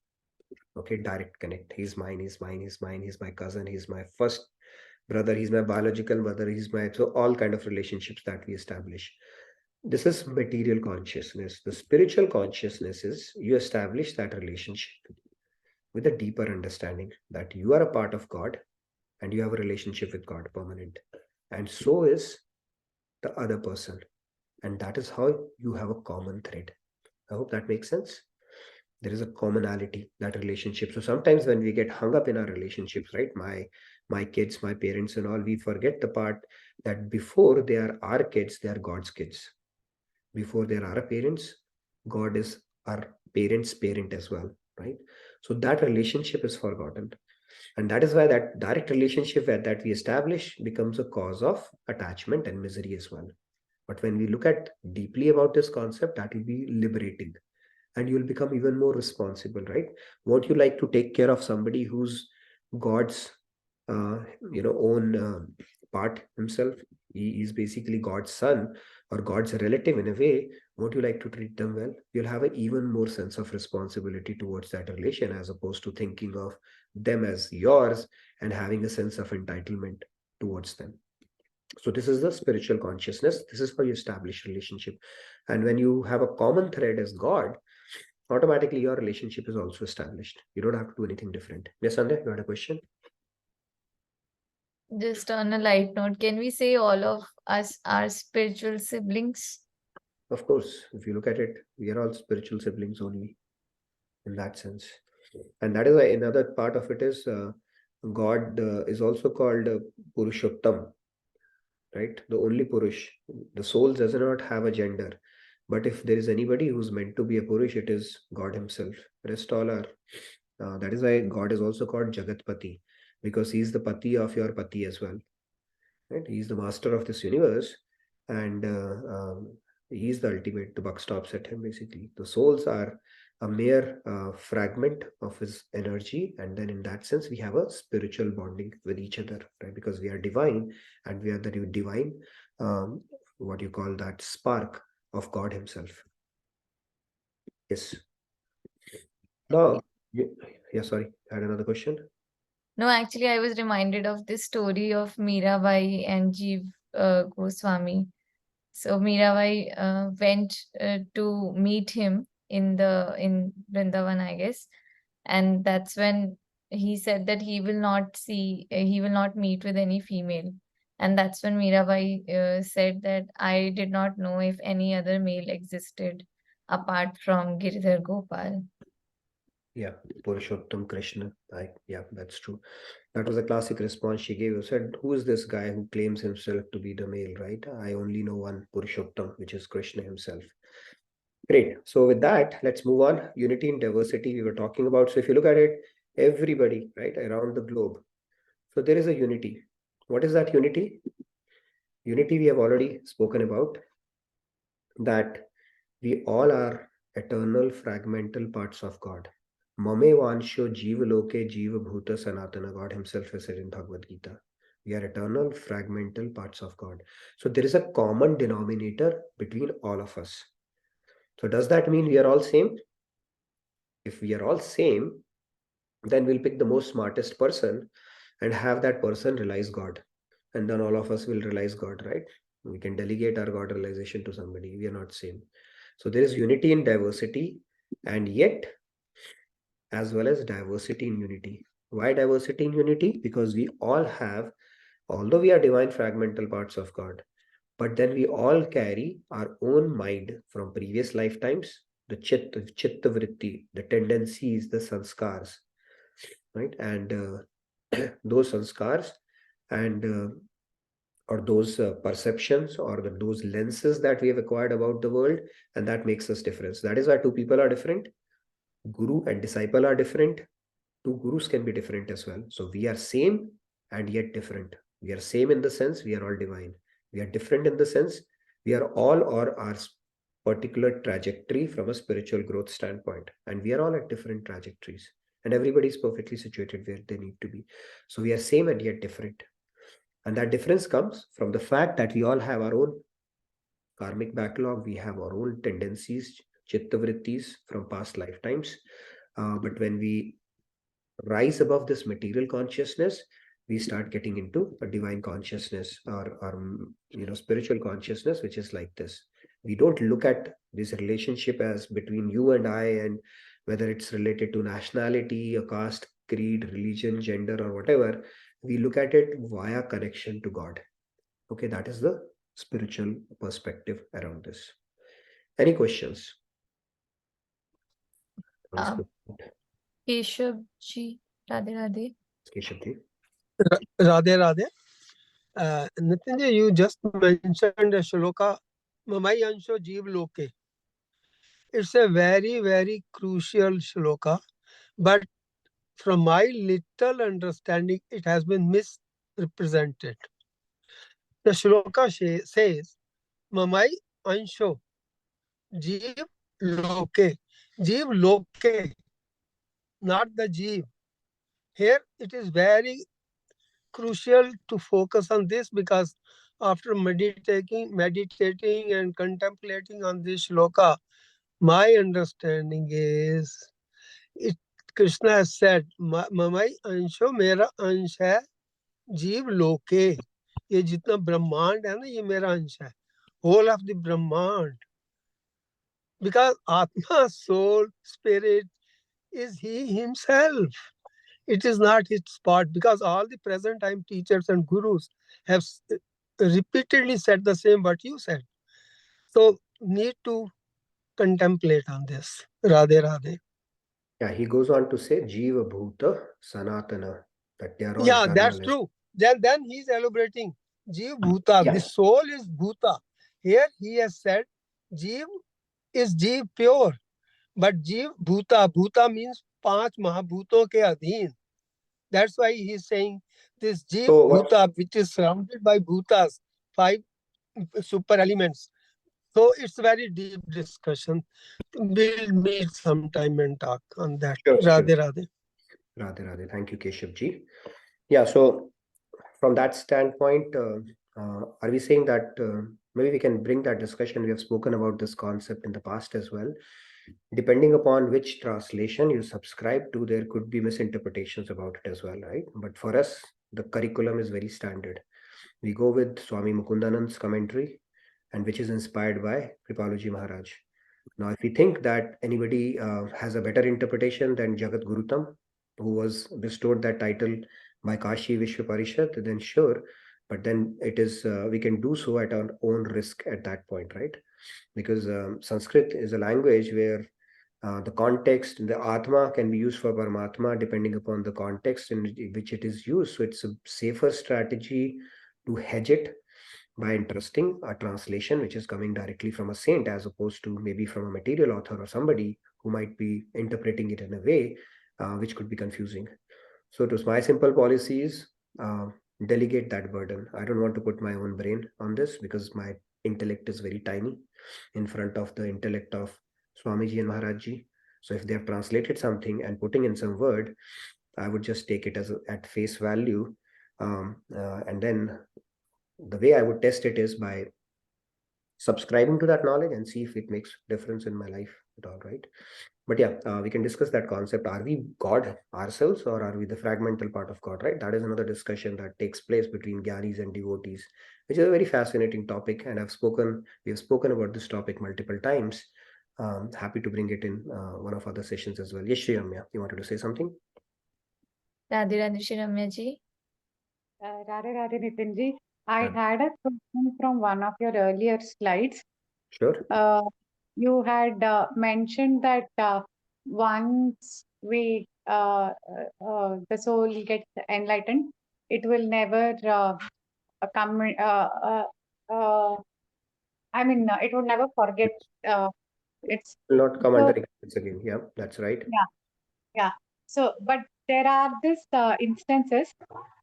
S1: Okay, direct connect. He's mine, he's mine, he's mine, he's my cousin, he's my first brother, he's my biological mother, he's my, so all kind of relationships that we establish. This is material consciousness. The spiritual consciousness is you establish that relationship with a deeper understanding that you are a part of God and you have a relationship with God permanent. And so is the other person. And that is how you have a common thread. I hope that makes sense. There is a commonality, that relationship. So sometimes when we get hung up in our relationships, right? My kids, my parents and all, we forget the part that before they are our kids, they are God's kids. Before they are our parents, God is our parents' parent as well, right? So that relationship is forgotten. And that is why that direct relationship that we establish becomes a cause of attachment and misery as well. But when we look at deeply about this concept, that will be liberating, and you'll become even more responsible, right? Won't you like to take care of somebody who's God's, own part himself? He is basically God's son or God's relative in a way. Won't you like to treat them well? You'll have an even more sense of responsibility towards that relation, as opposed to thinking of them as yours and having a sense of entitlement towards them. So this is the spiritual consciousness. This is how you establish relationship. And when you have a common thread as God, automatically your relationship is also established. You don't have to do anything different. Yes, Sandhya, you had a question?
S2: Just on a light note, can we say all of us are spiritual siblings?
S1: Of course, if you look at it, we are all spiritual siblings only in that sense. And that is why another part of it is God is also called Purushottam, right? The only Purush. The soul does not have a gender. But if there is anybody who's meant to be a Purush, it is God himself. Rest all are. That is why God is also called Jagatpati, because he is the Pati of your Pati as well. Right? He is the master of this universe, and he is the ultimate. The buck stops at him, basically. The souls are a mere fragment of his energy, and then in that sense we have a spiritual bonding with each other, right? Because we are divine, and we are the divine, what you call that, spark of God himself. Yes. Now, yeah, sorry, I had another question.
S2: No, actually, I was reminded of this story of Mirabai and Jeev Goswami. So Mirabai went to meet him in Vrindavan, I guess, and that's when he said that he will not meet with any female, and that's when Mirabai said that I did not know if any other male existed apart from Giridhar Gopal.
S1: Yeah, Purushottam Krishna. Yeah, that's true. That was a classic response she gave. She said, who is this guy who claims himself to be the male, right? I only know one Purushottam, which is Krishna himself. Great. So with that, let's move on. Unity and diversity we were talking about. So if you look at it, everybody, right, around the globe. So there is a unity. What is that unity? Unity we have already spoken about, that we all are eternal fragmental parts of God. Mame vansho jiva loke jiva bhuta sanatana. God himself has said in Bhagavad Gita. We are eternal fragmental parts of God. So there is a common denominator between all of us. So does that mean we are all same? If we are all same, then we'll pick the most smartest person and have that person realize God. And then all of us will realize God, right? We can delegate our God realization to somebody. We are not same. So there is unity in diversity, and yet as well as diversity in unity. Why diversity in unity? Because we all have, although we are divine fragmental parts of God, but then we all carry our own mind from previous lifetimes, the chitta vritti, the tendencies, the sanskars, right? And those sanskars and or those perceptions or those lenses that we have acquired about the world, and that makes us different. That is why two people are different. Guru and disciple are different. Two gurus can be different as well. So we are same and yet different. We are same in the sense we are all divine. We are different in the sense we are all or our particular trajectory from a spiritual growth standpoint. And we are all at different trajectories. And everybody is perfectly situated where they need to be. So we are same and yet different. And that difference comes from the fact that we all have our own karmic backlog. We have our own tendencies, chitta vrittis from past lifetimes. But when we rise above this material consciousness, we start getting into a divine consciousness or spiritual consciousness, which is like this. We don't look at this relationship as between you and I, and whether it's related to nationality, a caste, creed, religion, gender, or whatever. We look at it via connection to God. Okay, that is the spiritual perspective around this. Any questions?
S2: Keshav ji, Radhe Radhe.
S1: Keshav ji.
S8: Radhe Radhe. Nitin, you just mentioned a shloka, Mamai Ansho Jeev Loke. It's a very, very crucial shloka, but from my little understanding, it has been misrepresented. The shloka says, Mamai ansho, jeev loke. Jeev loke, not the jeev. Here it is very crucial to focus on this, because after meditating and contemplating on this shloka, my understanding is it Krishna has said, Mamai ansho, mera अंश है जीव लोके. ये जितना ब्रह्मांड है ना, ये मेरा अंश है. Whole of the Brahmand. Because Atma, soul, spirit is he himself. It is not his spot, because all the present time teachers and gurus have repeatedly said the same what you said. So need to contemplate on this. Radhe Radhe.
S1: Yeah, he goes on to say Jiva Bhuta Sanatana, that they are all
S8: Yeah,
S1: eternal.
S8: that's true. Then he's elaborating. Jiv Bhuta,
S1: Yeah.
S8: the soul is Bhuta. Here he has said Jiv is Jiv pure. But Jiv Bhuta means 5 Mahabhuton ke adheen. That's why he's saying this Jiv
S1: So what-
S8: Bhuta, which is surrounded by Bhutas, 5 super elements. So it's a very deep discussion. We'll meet sometime and talk on that.
S1: Sure,
S8: Radhe
S1: sure.
S8: Radhe.
S1: Radhe Radhe. Thank you, Keshav ji. Yeah, so from that standpoint, are we saying that maybe we can bring that discussion? We have spoken about this concept in the past as well. Depending upon which translation you subscribe to, there could be misinterpretations about it as well, right? But for us, the curriculum is very standard. We go with Swami Mukundanand's commentary, and which is inspired by Kripalaji Maharaj. Now, if we think that anybody has a better interpretation than Jagat Gurutam, who was bestowed that title by Kashi Vishwa Parishad, then sure, but then it is we can do so at our own risk at that point, right? Because Sanskrit is a language where the context, the Atma can be used for Paramatma depending upon the context in which it is used. So it's a safer strategy to hedge it by entrusting a translation which is coming directly from a saint, as opposed to maybe from a material author or somebody who might be interpreting it in a way which could be confusing. So it was my simple policy is delegate that burden. I don't want to put my own brain on this, because my intellect is very tiny in front of the intellect of Swamiji and Maharajji. So if they have translated something and putting in some word, I would just take it as at face value, and then the way I would test it is by subscribing to that knowledge and see if it makes difference in my life at all, right? But yeah, we can discuss that concept. Are we God ourselves, or are we the fragmental part of God, right? That is another discussion that takes place between Gyanis and devotees, which is a very fascinating topic. And we have spoken about this topic multiple times. Happy to bring it in one of other sessions as well. Yes, Shri Ramya, you wanted to say something?
S2: Radhe Radhe Shri Ramya ji.
S9: Radhe Radhe Nitinji. I had a question from one of your earlier slides.
S1: Sure.
S9: You had mentioned that once the soul gets enlightened, it will never come. It will never forget its.
S1: Will not come
S9: So-
S1: under ignorance again. Yeah, that's right.
S9: Yeah. So, but there are these instances,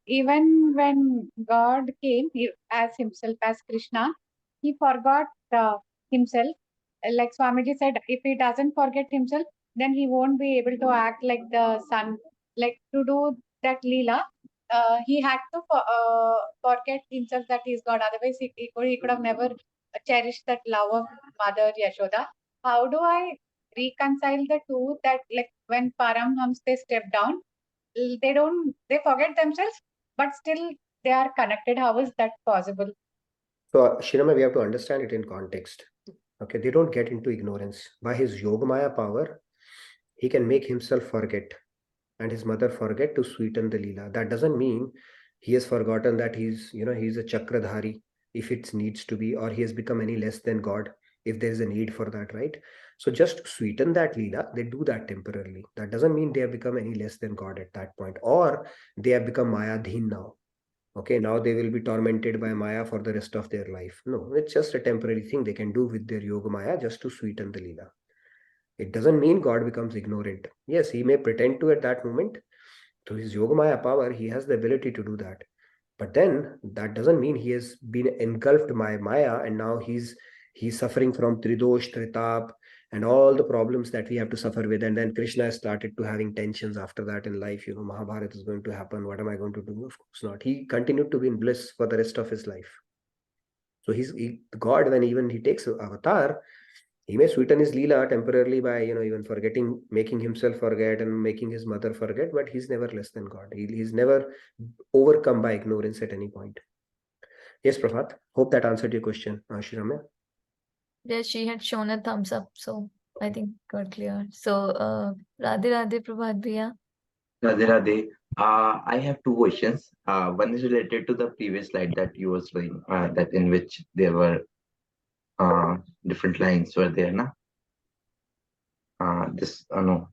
S9: even when God came as himself, as Krishna, he forgot himself. Like Swamiji said, if he doesn't forget himself, then he won't be able to act like the son. Like to do that Leela, he had to forget himself that he is God. Otherwise, he could have never cherished that love of Mother Yashoda. How do I reconcile the two, that like when Paramhams they step down, they forget themselves, but still they are connected? How is that possible?
S1: So, Shirama, we have to understand it in context. Okay, they don't get into ignorance. By his Yogamaya power, he can make himself forget and his mother forget to sweeten the Leela. That doesn't mean he has forgotten that he's a Chakradhari if it needs to be, or he has become any less than God if there is a need for that, right? So just to sweeten that Leela, they do that temporarily. That doesn't mean they have become any less than God at that point, or they have become Mayadhin now. Okay, now they will be tormented by Maya for the rest of their life. No, it's just a temporary thing they can do with their Yoga Maya just to sweeten the Leela. It doesn't mean God becomes ignorant. Yes, he may pretend to at that moment. Through his Yogamaya power, he has the ability to do that. But then that doesn't mean he has been engulfed by Maya and now he's suffering from Tridosh, Tritap, and all the problems that we have to suffer with. And then Krishna has started to having tensions after that in life. Mahabharata is going to happen. What am I going to do? Of course not. He continued to be in bliss for the rest of his life. So God, when even he takes avatar, he may sweeten his Leela temporarily by, even forgetting, making himself forget and making his mother forget, but he's never less than God. He's never overcome by ignorance at any point. Yes, Prabhat. Hope that answered your question, Shriramya.
S2: Yeah, she had shown a thumbs up, so I think got clear. So, Radhe Radhe Prabhat Bhaiya.
S10: Radhe Radhe. I have two questions. One is related to the previous slide that you were showing, that in which there were different lines were there, na? No.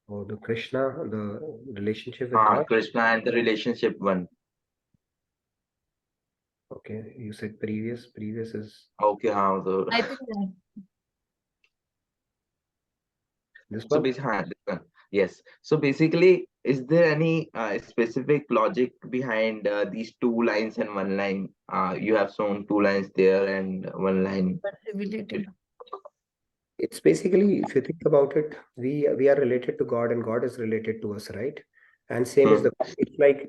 S1: Oh, the Krishna, the relationship with God.
S10: Krishna and the relationship one.
S1: Okay, you said previous. Previous is
S10: Okay, how the
S2: I think that.
S1: this
S10: so
S1: one.
S10: basically, this one. Yes. So basically, is there any specific logic behind these two lines and one line? You have shown two lines there and one line.
S2: But related.
S1: It's basically, if you think about it, we are related to God and God is related to us, right? And same is it's like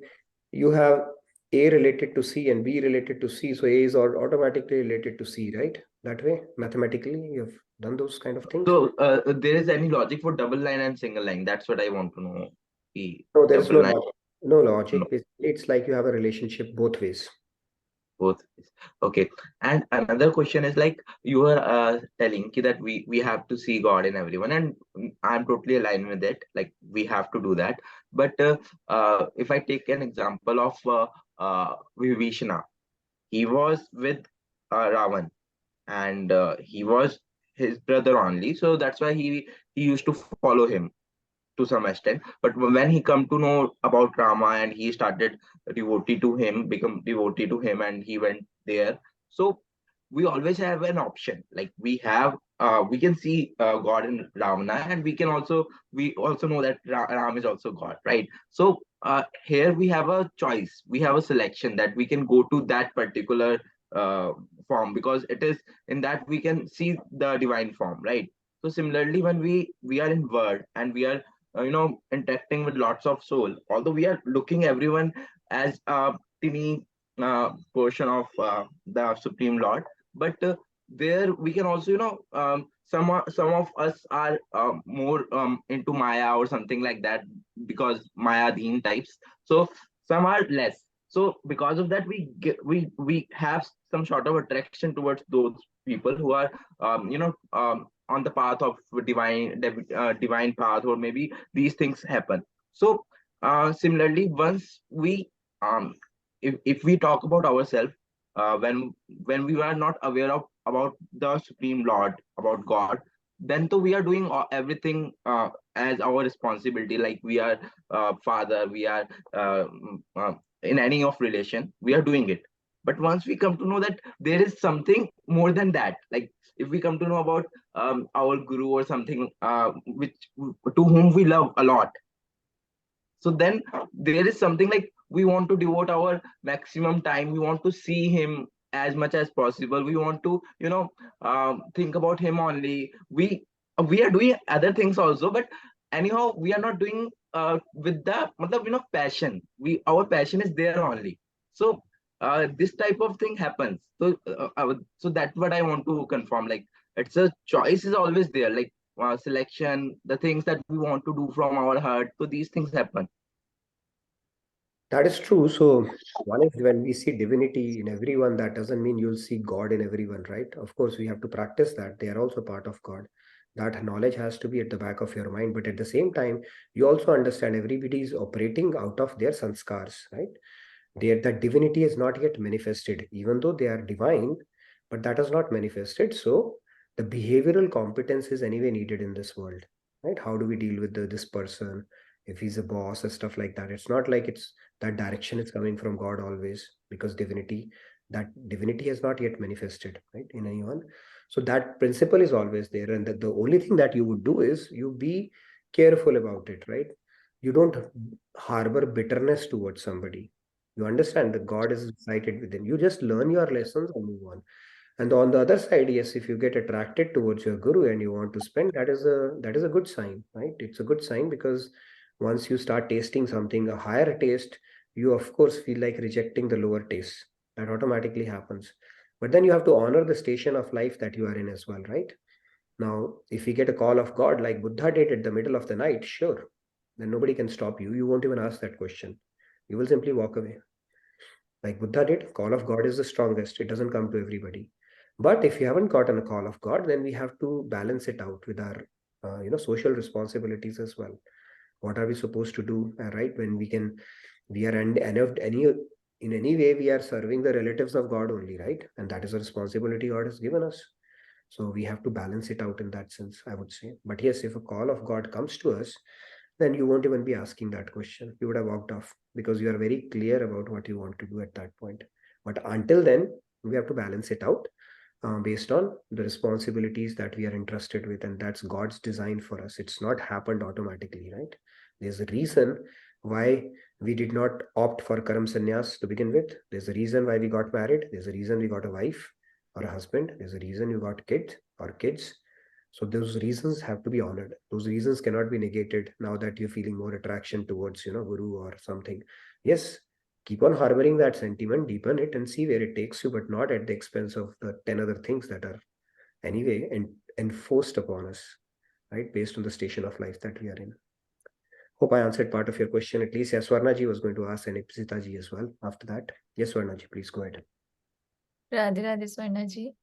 S1: you have A related to C and B related to C, so A is automatically related to C, right? That way, mathematically, you've done those kind of things.
S10: So there is any logic for double line and single line? That's what I want to know.
S1: No, there's
S10: Double line,
S1: no logic.
S10: no.
S1: Basically, it's like you have a relationship both ways.
S10: Both ways. Okay. And another question is like you were telling that we have to see God in everyone, and I'm totally aligned with it. Like we have to do that. But if I take an example of Vibhishana, he was with Ravan, and he was his brother only, so that's why he used to follow him to some extent. But when he come to know about Rama and he started become devotee to him, and he went there. So we always have an option. Like we can see God in Ravana, and we also know that Ram is also God, right? So here we have a choice. We have a selection that we can go to that particular form, because it is in that we can see the divine form, right? So similarly, when we are in word and we are interacting with lots of soul, although we are looking everyone as a tiny portion of the Supreme Lord, but there we can also some of us are more into Maya or something like that, because Maya Deen types, so some are less. So because of that, we have some sort of attraction towards those people who are on the path of divine path, or maybe these things happen. So similarly, once we if we talk about ourselves, when we are not aware of about the Supreme Lord, about God, then we are doing everything as our responsibility. Like we are father, we are in any of relation, we are doing it. But once we come to know that there is something more than that, like if we come to know about our guru or something, which to whom we love a lot, so then there is something like we want to devote our maximum time, we want to see him as much as possible, we want to think about him only. We are doing other things also, but anyhow we are not doing with the passion. Our passion is there only. So this type of thing happens. So so that's what I want to confirm. Like it's a choice is always there. Like selection, the things that we want to do from our heart. So these things happen.
S1: That is true. So one is when we see divinity in everyone, that doesn't mean you'll see God in everyone, right? Of course, we have to practice that. They are also part of God. That knowledge has to be at the back of your mind. But at the same time, you also understand everybody is operating out of their sanskars, right? That divinity is not yet manifested, even though they are divine, but that is not manifested. So the behavioral competence is anyway needed in this world, right? How do we deal with this person? If he's a boss or stuff like that, it's not like it's that direction is coming from God always, because divinity, That divinity has not yet manifested, right, in anyone. So that principle is always there, and that the only thing that you would do is you be careful about it, right? You don't harbor bitterness towards somebody. You understand that God is recited within you. Just learn your lessons and move on. And on the other side, yes, if you get attracted towards your guru and you want to spend, that is a good sign, right? It's a good sign, because once you start tasting something, a higher taste, you of course feel like rejecting the lower taste. That automatically happens. But then you have to honor the station of life that you are in as well, right? Now, if we get a call of God like Buddha did at the middle of the night, sure, then nobody can stop you. You won't even ask that question. You will simply walk away. Like Buddha did, call of God is the strongest. It doesn't come to everybody. But if you haven't gotten a call of God, then we have to balance it out with our, social responsibilities as well. What are we supposed to do, right? When we are in any way, we are serving the relatives of God only, right? And that is a responsibility God has given us. So we have to balance it out in that sense, I would say. But yes, if a call of God comes to us, then you won't even be asking that question. You would have walked off, because you are very clear about what you want to do at that point. But until then, we have to balance it out based on the responsibilities that we are entrusted with. And that's God's design for us. It's not happened automatically, right? There's a reason why we did not opt for Karam Sannyas to begin with. There's a reason why we got married. There's a reason we got a wife or a husband. There's a reason you got kids. So those reasons have to be honored. Those reasons cannot be negated now that you're feeling more attraction towards, guru or something. Yes, keep on harboring that sentiment, deepen it and see where it takes you, but not at the expense of the 10 other things that are anyway enforced upon us, right? Based on the station of life that we are in. Hope I answered part of your question at least. Yes, Swarnaji was going to ask, and Ipsitaji as well after that. Yes, Swarnaji, please go ahead.
S2: Radhe Radhe Swarna ji.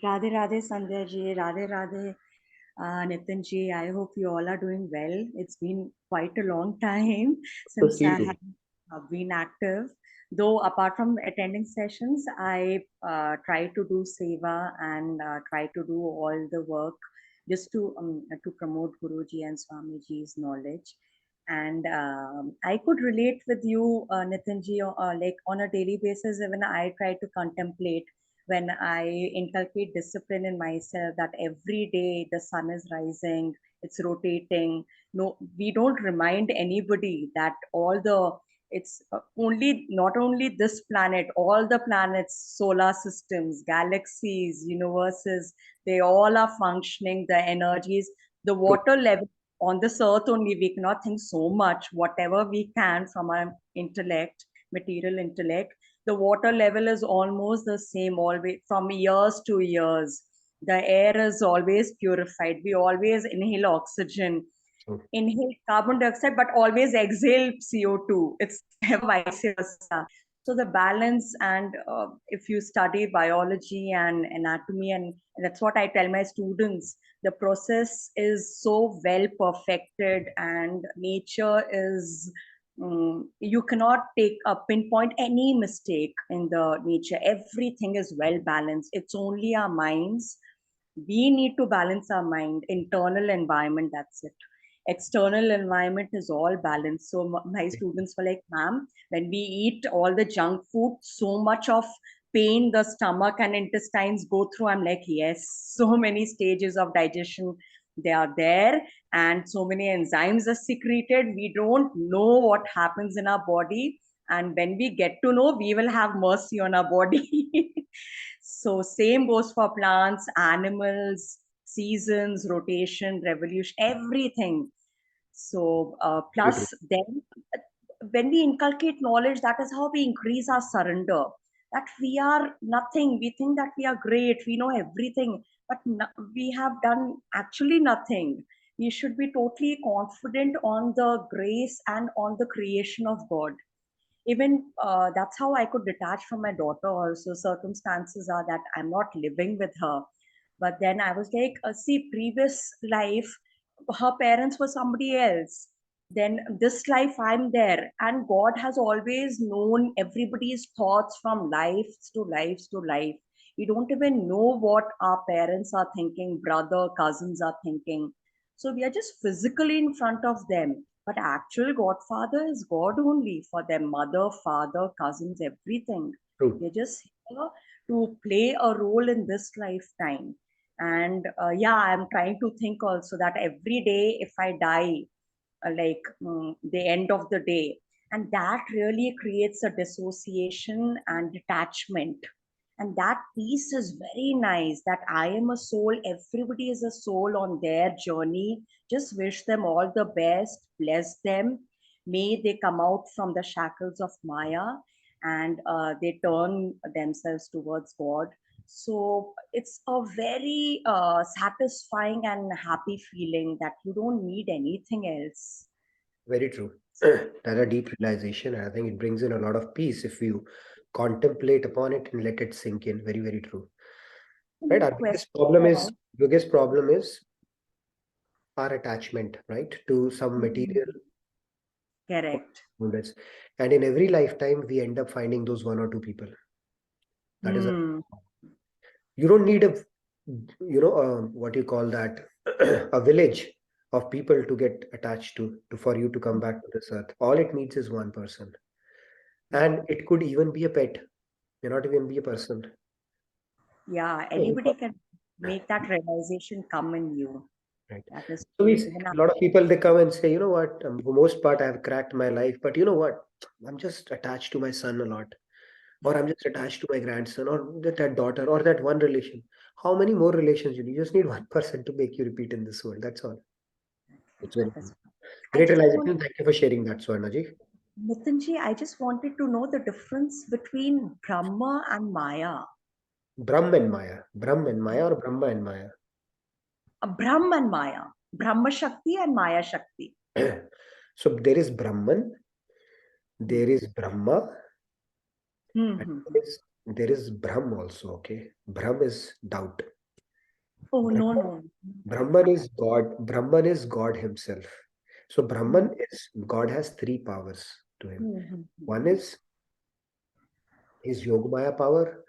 S11: Radhe Radhe Sandhya ji, Radhe Radhe Nitin ji. I hope you all are doing well. It's been quite a long time since I have been active. Though apart from attending sessions, I try to do seva and try to do all the work just to promote Guruji and Swamiji's knowledge. And I could relate with you, Nitin ji, like on a daily basis, when I try to contemplate, when I inculcate discipline in myself, that every day the sun is rising, it's rotating. No, we don't remind anybody that it's not only this planet, all the planets, solar systems, galaxies, universes, they all are functioning, the energies, the water level on this earth only, we cannot think so much, whatever we can from our intellect, material intellect. The water level is almost the same always from years to years. The air is always purified. We always inhale oxygen, inhale carbon dioxide, but always exhale CO2. It's never vice versa. So the balance, and if you study biology and anatomy, and that's what I tell my students, the process is so well perfected, and nature is, you cannot take a pinpoint any mistake in the nature. Everything is well balanced. It's only our minds. We need to balance our mind, internal environment, that's it. External environment is all balanced. So my students were like, ma'am, when we eat all the junk food, so much of pain the stomach and intestines go through. I'm like, yes, so many stages of digestion, they are there, and so many enzymes are secreted. We don't know what happens in our body, and when we get to know, we will have mercy on our body. So same goes for plants, animals, seasons, rotation, revolution, everything. So plus then when we inculcate knowledge, that is how we increase our surrender. That we are nothing. We think that we are great. We know everything, but we have done actually nothing. We should be totally confident on the grace and on the creation of God. Even that's how I could detach from my daughter also. Circumstances are that I'm not living with her. But then I was like, see, previous life, her parents were somebody else. Then this life, I'm there. And God has always known everybody's thoughts from lives to lives to life. We don't even know what our parents are thinking, brother, cousins are thinking. So we are just physically in front of them. But actual godfather is God only for their mother, father, cousins, everything. They're just to play a role in this lifetime. And yeah, I'm trying to think also that every day if I die, the end of the day, and that really creates a dissociation and detachment, and that piece is very nice, that I am a soul, everybody is a soul on their journey. Just wish them all the best, bless them, may they come out from the shackles of Maya, and they turn themselves towards God. So it's a very satisfying and happy feeling that you don't need anything else.
S1: Very true. That's a deep realization. And I think it brings in a lot of peace if you contemplate upon it and let it sink in. Very, very true. Right? Our biggest problem is our attachment, right, to some material.
S11: Correct.
S1: And in every lifetime, we end up finding those one or two people. That is you don't need a, what you call that, a village of people to get attached to for you to come back to this earth. All it needs is one person. And it could even be a pet, may not even be a person.
S11: Yeah, anybody can make that realization come in you.
S1: Right.
S11: That is
S1: So we see a lot of people, they come and say, you know what, for most part, I have cracked my life, but you know what, I'm just attached to my son a lot, or I'm just attached to my grandson, or that daughter, or that one relation. How many more relations you need? You just need one person to make you repeat in this world. That's all. It's very great realization. Thank you for sharing that, Swarnaji.
S11: Nitinji, I just wanted to know the difference between Brahma and Maya.
S1: Brahm and Maya. Brahm and Maya, or Brahma and Maya?
S11: Brahm and Maya. Brahma Shakti and Maya Shakti.
S1: So there is Brahman, there is Brahma, and there is Brahm also. Okay. Brahm is doubt.
S11: Oh, no.
S1: Brahman is God. Brahman is God himself. So Brahman is, God has three powers to him. One is his Yogamaya power,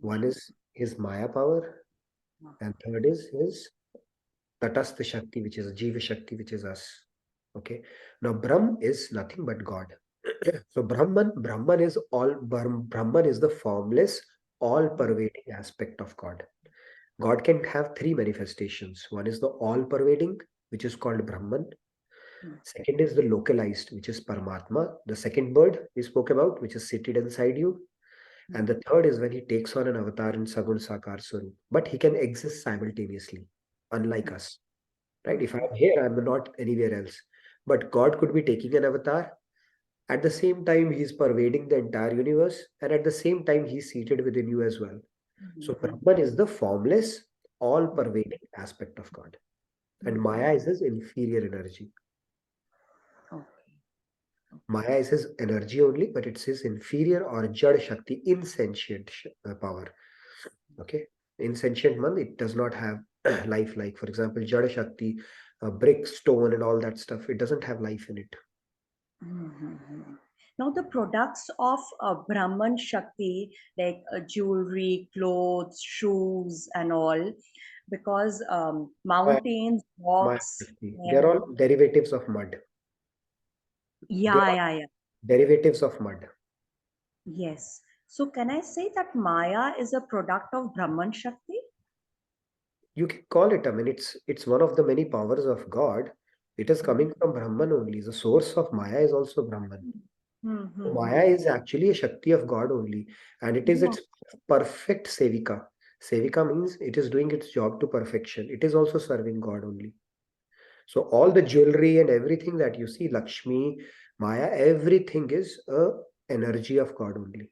S1: one is his Maya power, and third is his Tatastha Shakti, which is Jiva Shakti, which is us. Okay. Now Brahm is nothing but God. So Brahman is all, Brahman is the formless, all-pervading aspect of God. God can have three manifestations. One is the all-pervading, which is called Brahman. Second is the localized, which is Paramatma, the second bird we spoke about, which is seated inside you. And the third is when he takes on an avatar in Sagun Sakar Swarup. But he can exist simultaneously, unlike us. Right? If I'm here, I'm not anywhere else. But God could be taking an avatar. At the same time, he's pervading the entire universe. And at the same time, he's seated within you as well. So Brahman is the formless, all-pervading aspect of God. And Maya is his inferior energy. Maya is his energy only, but it's his inferior or Jad Shakti, insentient power. Okay. Insentient man, it does not have life, like, for example, Jad Shakti, brick, stone, and all that stuff. It doesn't have life in it.
S11: Now, the products of Brahman Shakti, like jewelry, clothes, shoes, and all, because mountains, rocks,
S1: they're all derivatives of mud.
S11: Yeah.
S1: Derivatives of mud.
S11: Yes. So can I say that Maya is a product of Brahman Shakti?
S1: You can call it, I mean, it's one of the many powers of God. It is coming from Brahman only. The source of Maya is also Brahman. Maya is actually a Shakti of God only. And it is its perfect Sevika. Sevika means it is doing its job to perfection. It is also serving God only. So all the jewelry and everything that you see, Lakshmi, Maya, everything is a energy of God only.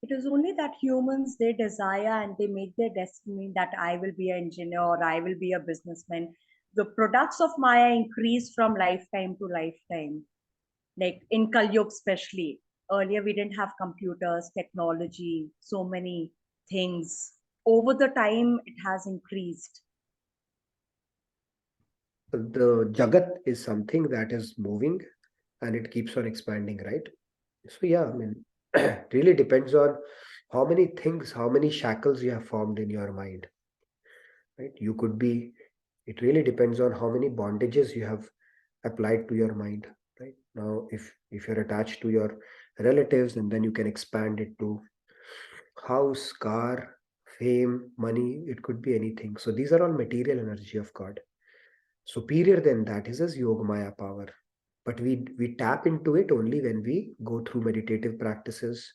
S11: It is only that humans, they desire and they make their destiny that I will be an engineer or I will be a businessman. The products of Maya increase from lifetime to lifetime. Like in Kali Yuga especially. Earlier we didn't have computers, technology, so many things. Over the time, it has increased.
S1: The Jagat is something that is moving and it keeps on expanding, right? So yeah, I mean, it really depends on how many things, how many shackles you have formed in your mind, right? You could be, it really depends on how many bondages you have applied to your mind, right? Now, if you're attached to your relatives, and then you can expand it to house, car, fame, money, it could be anything. So these are all material energy of God. Superior than that is his Yogamaya power. But we tap into it only when we go through meditative practices,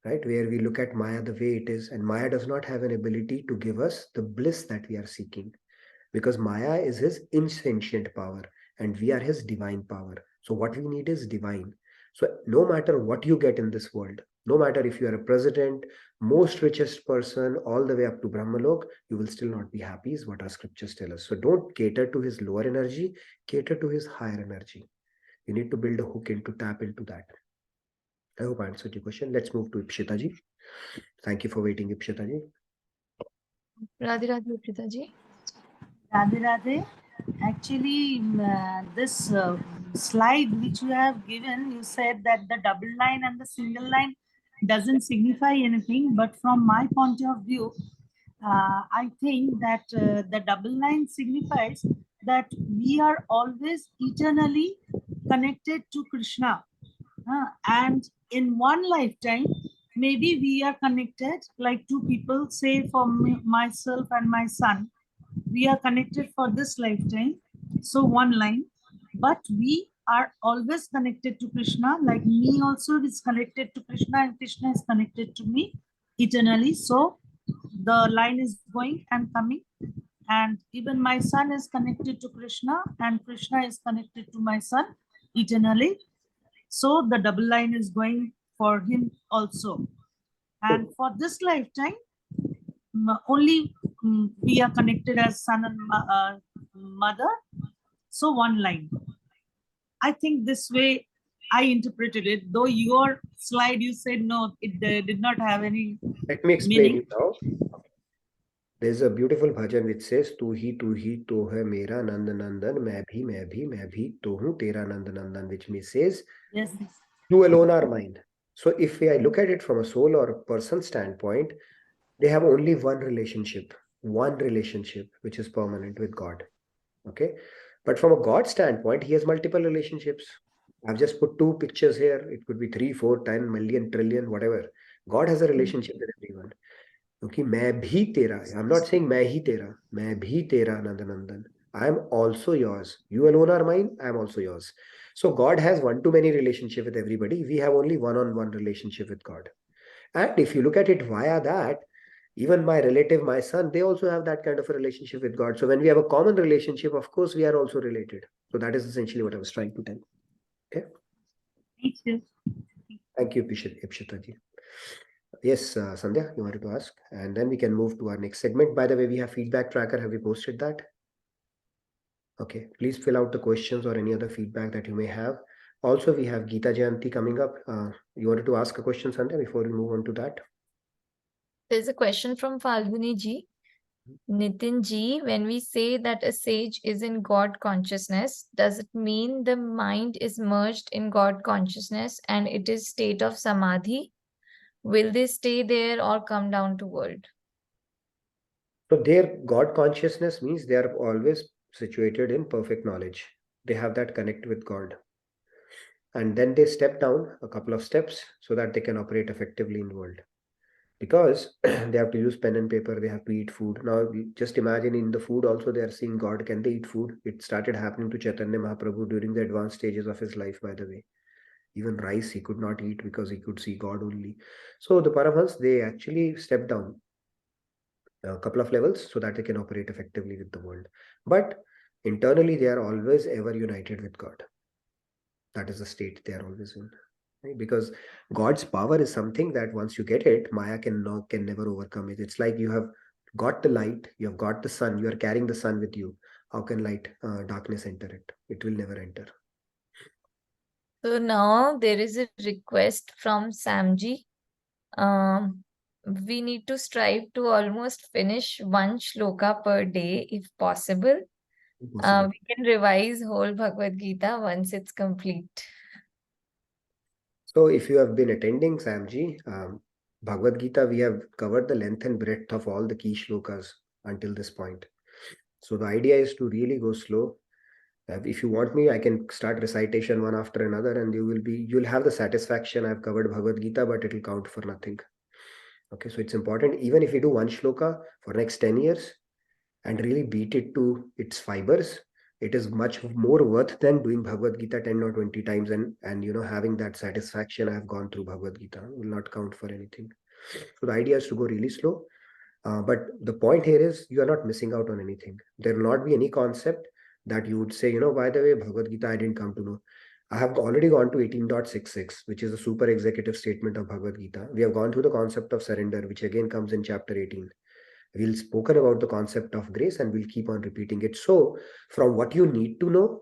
S1: right? Where we look at Maya the way it is, and Maya does not have an ability to give us the bliss that we are seeking, because Maya is his insentient power and we are his divine power. So what we need is divine. So no matter what you get in this world, no matter if you are a president, most richest person, all the way up to Brahmalok, you will still not be happy, is what our scriptures tell us. So don't cater to his lower energy, cater to his higher energy. You need to build a hook in to tap into that. I hope I answered your question. Let's move to Ipshita ji. Thank you for waiting, Ipshita ji.
S2: Radhe Radhe, Ipshita ji.
S12: Radhe Radhe. Actually, this slide which you have given, you said that the double line and the single line doesn't signify anything. But from my point of view, I think that the double line signifies that we are always eternally connected to Krishna. And in one lifetime, maybe we are connected, like two people, say for me, myself and my son, we are connected for this lifetime, so one line, but we are always connected to Krishna, like me also is connected to Krishna and Krishna is connected to me eternally. So the line is going and coming, and even my son is connected to Krishna and Krishna is connected to my son eternally. So the double line is going for him also. And for this lifetime, only we are connected as son and mother. So one line. I think this way I interpreted it, though your slide you said no, it did not have any
S1: Let me explain
S12: meaning.
S1: you now. There's a beautiful bhajan which says, tu hi to hai mera nand nandan, main bhi to hu tera nand nandan, which means says,
S12: yes,
S1: you alone are mine. So if I look at it from a soul or a person standpoint, they have only one relationship, which is permanent with God. Okay. But from a God standpoint, he has multiple relationships. I've just put two pictures here. It could be 3, 4, 10 million, trillion, whatever. God has a relationship with everyone. Okay, मैं भी तेरा. I'm not saying मैं ही तेरा. मैं भी तेरा Nandanandan. I am also yours. You alone are mine. I am also yours. So God has one-to-many relationship with everybody. We have only one-on-one relationship with God. And if you look at it via that, even my relative, my son, they also have that kind of a relationship with God. So when we have a common relationship, of course, we are also related. So that is essentially what I was trying to tell. Okay.
S12: Thank you.
S1: Thank you, Ipshita ji. Yes, Sandhya, you wanted to ask? And then we can move to our next segment. By the way, we have feedback tracker. Have we posted that? Okay, please fill out the questions or any other feedback that you may have. Also, we have Geeta Jayanti coming up. You wanted to ask a question, Sandhya, before we move on to that?
S2: There's a question from Falguni ji. Nitin ji, when we say that a sage is in God consciousness, does it mean the mind is merged in God consciousness and it is state of samadhi? Will they stay there or come down to world?
S1: So their God consciousness means they are always situated in perfect knowledge. They have that connect with God. And then they step down a couple of steps so that they can operate effectively in the world. Because they have to use pen and paper, they have to eat food. Now, just imagine in the food also they are seeing God. Can they eat food? It started happening to Chaitanya Mahaprabhu during the advanced stages of his life, by the way. Even rice he could not eat because he could see God only. So the Paramhans, they actually step down a couple of levels so that they can operate effectively with the world. But internally, they are always ever united with God. That is the state they are always in. Right? Because God's power is something that once you get it, Maya can never overcome it. It's like you have got the light, you have got the sun, you are carrying the sun with you. How can darkness enter it? It will never enter.
S2: So now there is a request from Samji. We need to strive to almost finish one shloka per day if possible. We can revise whole Bhagavad Gita once it's complete.
S1: So if you have been attending, Samji, Bhagavad Gita, we have covered the length and breadth of all the key shlokas until this point. So the idea is to really go slow. If you want me, I can start recitation one after another, and you'll have the satisfaction I've covered Bhagavad Gita, but it'll count for nothing. Okay, so it's important, even if you do one shloka for next 10 years and really beat it to its fibers, it is much more worth than doing Bhagavad Gita 10 or 20 times and having that satisfaction I have gone through Bhagavad Gita will not count for anything. So the idea is to go really slow. But the point here is you are not missing out on anything. There will not be any concept that you would say, by the way, Bhagavad Gita, I didn't come to know. I have already gone to 18.66, which is the super executive statement of Bhagavad Gita. We have gone through the concept of surrender, which again comes in chapter 18. We'll spoken about the concept of grace and we'll keep on repeating it. So from what you need to know,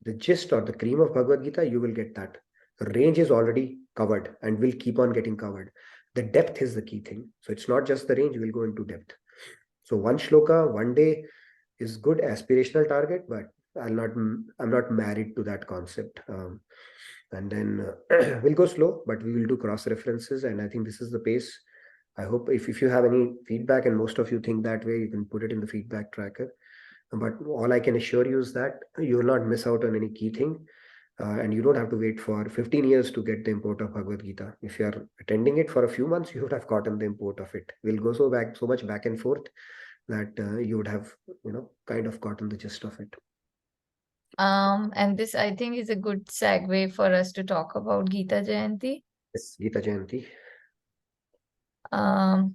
S1: the gist or the cream of Bhagavad Gita, you will get that. The range is already covered and will keep on getting covered. The depth is the key thing. So it's not just the range, we'll go into depth. So one shloka, one day is good aspirational target, but I'm not married to that concept. And then we'll go slow, but we will do cross references. And I think this is the pace. I hope if you have any feedback, and most of you think that way, you can put it in the feedback tracker. But all I can assure you is that you will not miss out on any key thing. And you don't have to wait for 15 years to get the import of Bhagavad Gita. If you are attending it for a few months, you would have gotten the import of it. We'll go so much back and forth that you would have, kind of gotten the gist of it.
S2: And this, I think, is a good segue for us to talk about Gita Jayanti.
S1: Yes, Gita Jayanti.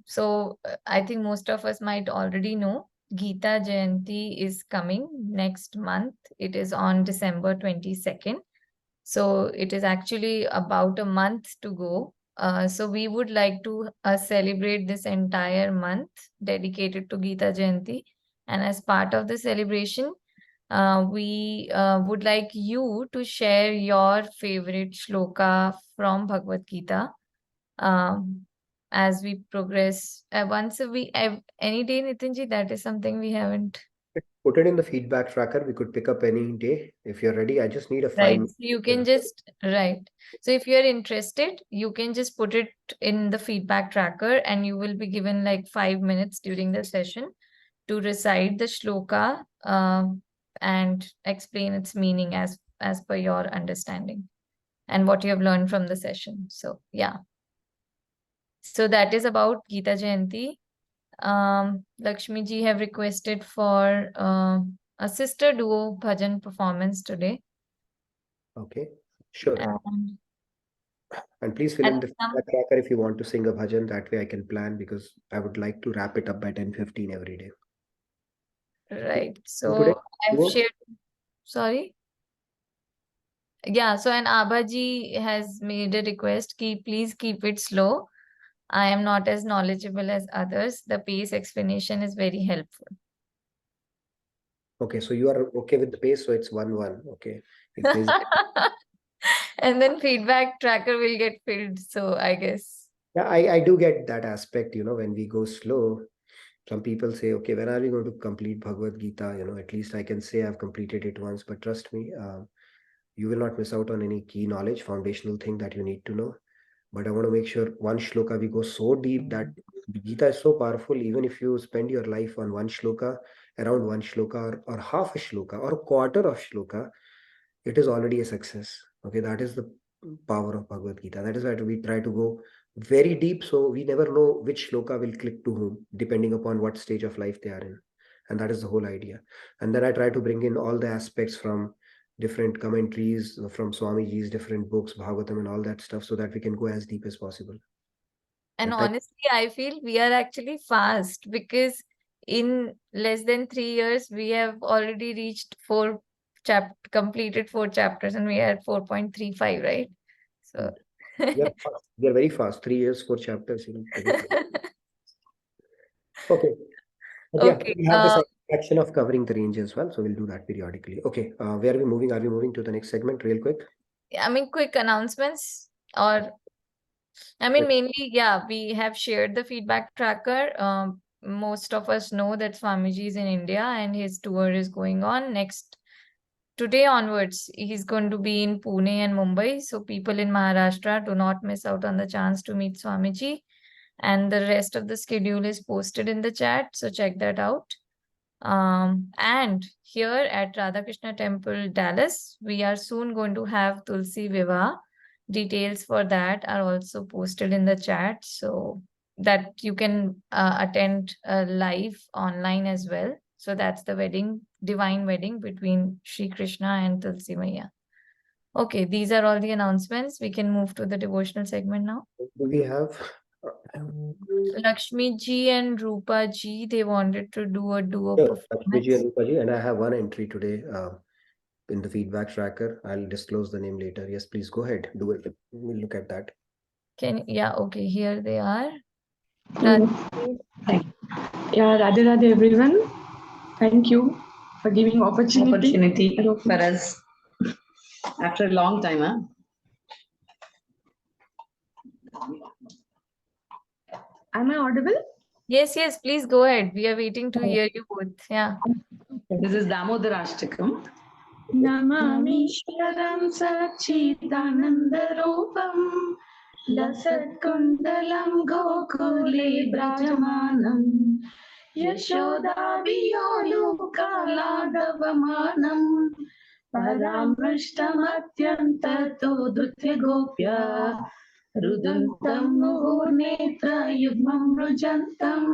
S2: So I think most of us might already know Gita Jayanti is coming next month. It is on December 22nd. So it is actually about a month to go. So we would like to celebrate this entire month dedicated to Gita Jayanti. And as part of the celebration, we would like you to share your favorite shloka from Bhagavad Gita. As we progress once a week, any day, Nitinji, that is something we haven't.
S1: Put it in the feedback tracker. We could pick up any day. If you're ready, I just need a 5
S2: Right.
S1: minutes.
S2: You can just, right. So if you're interested, you can just put it in the feedback tracker and you will be given like 5 minutes during the session to recite the shloka and explain its meaning as per your understanding and what you have learned from the session. So yeah. So that is about Gita Jayanti. Lakshmi ji have requested for a sister duo bhajan performance today.
S1: Okay, sure. And please fill in the feedback tracker if you want to sing a bhajan. That way I can plan, because I would like to wrap it up by 10:15 every day.
S2: Right. So I've shared. Sorry. Yeah. So an Abhaji has made a request. Please keep it slow. I am not as knowledgeable as others. The pace explanation is very helpful.
S1: Okay, so you are okay with the pace, so it's 1-1. Okay.
S2: And then feedback tracker will get filled. So I guess.
S1: Yeah, I do get that aspect, when we go slow, some people say, okay, when are we going to complete Bhagavad Gita? At least I can say I've completed it once, but trust me, you will not miss out on any key knowledge, foundational thing that you need to know. But I want to make sure one shloka, we go so deep that Gita is so powerful. Even if you spend your life on one shloka, around one shloka or half a shloka or a quarter of shloka, it is already a success. Okay, that is the power of Bhagavad Gita. That is why we try to go very deep, so we never know which shloka will click to whom, depending upon what stage of life they are in. And that is the whole idea. And then I try to bring in all the aspects from different commentaries from Swamiji's different books, Bhagavatam and all that stuff, so that we can go as deep as possible.
S2: And honestly, I feel we are actually fast, because in less than 3 years, we have already reached completed 4 chapters, and we are at 4.35, right? So
S1: we are very fast. 3 years, 4 chapters. Okay. But
S2: okay.
S1: We have this action of covering the range as well, so we'll do that periodically. Okay, where are we moving? Are we moving to the next segment real quick?
S2: I mean, quick announcements, or I mean, mainly, yeah, we have shared the feedback tracker. Most of us know that Swamiji is in India and his tour is going on. Today onwards, he's going to be in Pune and Mumbai. So people in Maharashtra, do not miss out on the chance to meet Swamiji. And the rest of the schedule is posted in the chat, so check that out. And here at Radhakrishna Temple, Dallas, we are soon going to have Tulsi Vivaah. Details for that are also posted in the chat, so that you can attend live online as well. So that's the wedding, divine wedding between Shri Krishna and Tulsi Maiya. Okay, these are all the announcements. We can move to the devotional segment now.
S1: Do we have
S2: Lakshmi ji and Rupa ji, they wanted to do a duo
S1: Lakshmi ji and
S2: performance.
S1: Rupa ji, and I have one entry today in the feedback tracker. I'll disclose the name later. Yes, please go ahead. Do it. We'll look at that.
S2: Yeah, okay, here they are.
S6: Yeah, Radhe Radhe everyone. Thank you for giving opportunity for us after a long time. Am I audible?
S2: Yes, yes, please go ahead. We are waiting to hear you both. Yeah.
S6: This is Damodar Ashtakam. Namamishwaram Sachidanandarupam Lasatkundalam Gokule Brajamanam Yashodaviyonukaladavamanam Paramrishtamatyantato Dutya Gopya Rudantam Muhurnetra Yugmam Rujantam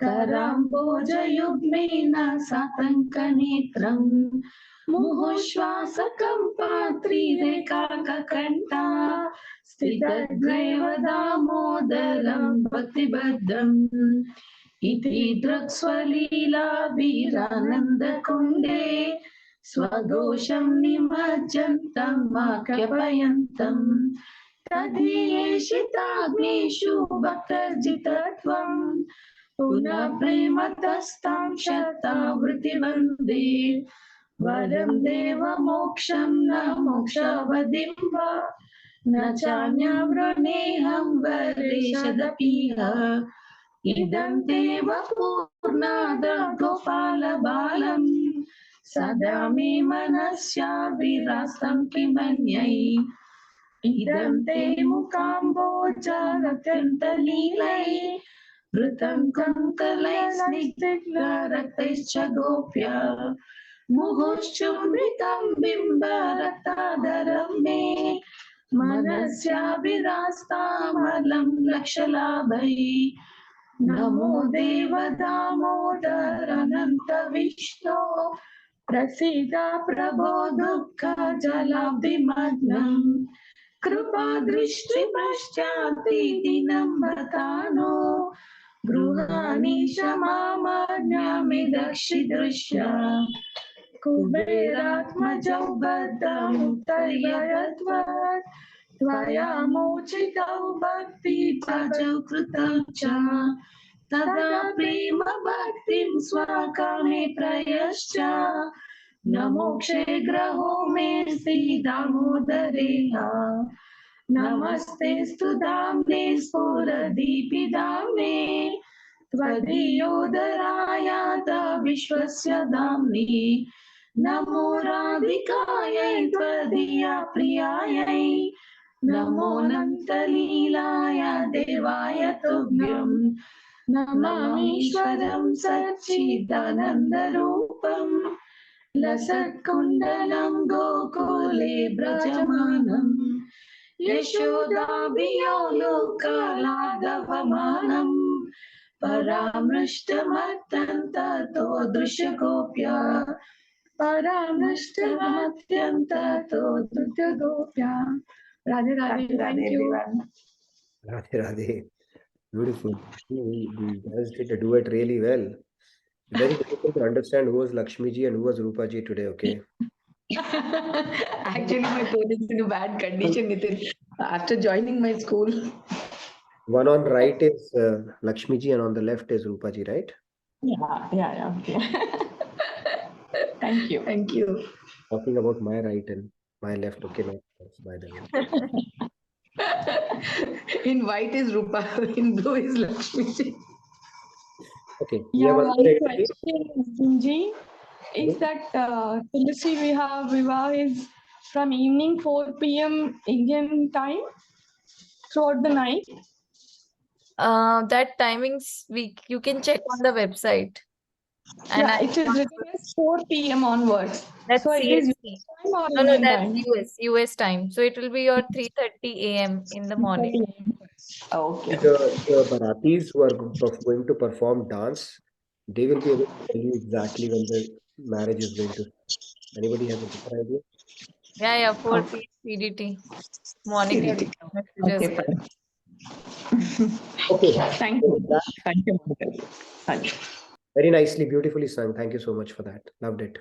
S6: Karambojayugmena Satankanetram Muhushvasakam Patrireka Stitadgreva Damodaram Bhaktibhadram Iti Draksvalila Virananda Kunde Swagosham Nimajjantam Makyapayantam Tadiyeshitagneshu Bhaktarjitatvam Puna Prematastam Shatavritti Vande Varam Deva Moksham Na Mokshavadimva Na Chanyavraneham Vareshadapiha Idam Deva Purnada Gopala Balam Sadame Manasya Virastam Kimanyai Idam Te Mukamboja Ratyantalilai Vritam Kankalai Snigdha Raktaischa Gopya Muhushchumritam Bimba Raktadaram Me Manasya Virastamalam Lakshalabai Namo Deva Damodar Ananta Vishnu Prasida Prabho Dukha Jalabdimadnam Kripa Drishti Prashchati Dinam Bhatano Gruhani Shamamanyami Dakshidrishya Kuberatmajau Baddam Uttariyadatvat Tvaya Mochitau Bhakti Pajau Krutaucha Tada Prema Bhaktim Swakame Prayascha Namokshe Graho Me Sri Damodareha Namaste Studamne Spuradipi Tvadiyodharayata Vishwasya Damni Namo Radhikayai Tvadiya Priyayai Namo Nantalilaya Devaya Tubhyam Namamishwaram Sachidanandarupam Lasatkundalam Gokule Brajamanam Yashodaviyonukaladavamanam Paramrishtamattantato Drushagopya Paramrishtamattantato Drushagopya Radhe Radhe, thank you.
S1: Radhe Radhe. Beautiful. You guys did do it really well. Very difficult to understand who was Lakshmi ji and who was Rupa ji today, okay?
S6: Actually, my phone is in a bad condition, Nitin. After joining my school.
S1: One on right is Lakshmi ji and on the left is Rupa ji, right?
S6: Yeah. Okay. Thank you. Thank you.
S1: Talking about my right and my left, okay, not by the way.
S6: In white is Rupa, in blue is Lakshmi ji.
S1: Okay.
S13: Yeah, one question, Jinji, is that Tulsi Vivaah is from evening 4 p.m. Indian time throughout the night?
S2: That timings you can check on the website. And
S13: Yeah,
S2: I
S13: it is written as 4 p.m. onwards.
S2: that's
S13: So it is
S2: CST.
S13: US time or
S2: No,
S13: Indian
S2: that's
S13: time?
S2: US time. So it will be your 3:30 a.m. in the morning.
S13: 3:30 a.m. Okay.
S1: The Baratis who are going to perform dance, they will be able to tell you exactly when the marriage is going to. Anybody have a different idea?
S2: Yeah, 4
S13: Okay.
S2: p.m. CDT. Monica
S13: CDT.
S2: messages.
S13: Okay, fine.
S1: Okay.
S13: Thank
S1: So
S13: you.
S1: with that,
S13: Thank you, Monica. Thank you.
S1: very nicely, beautifully sung. Thank you so much for that. Loved it.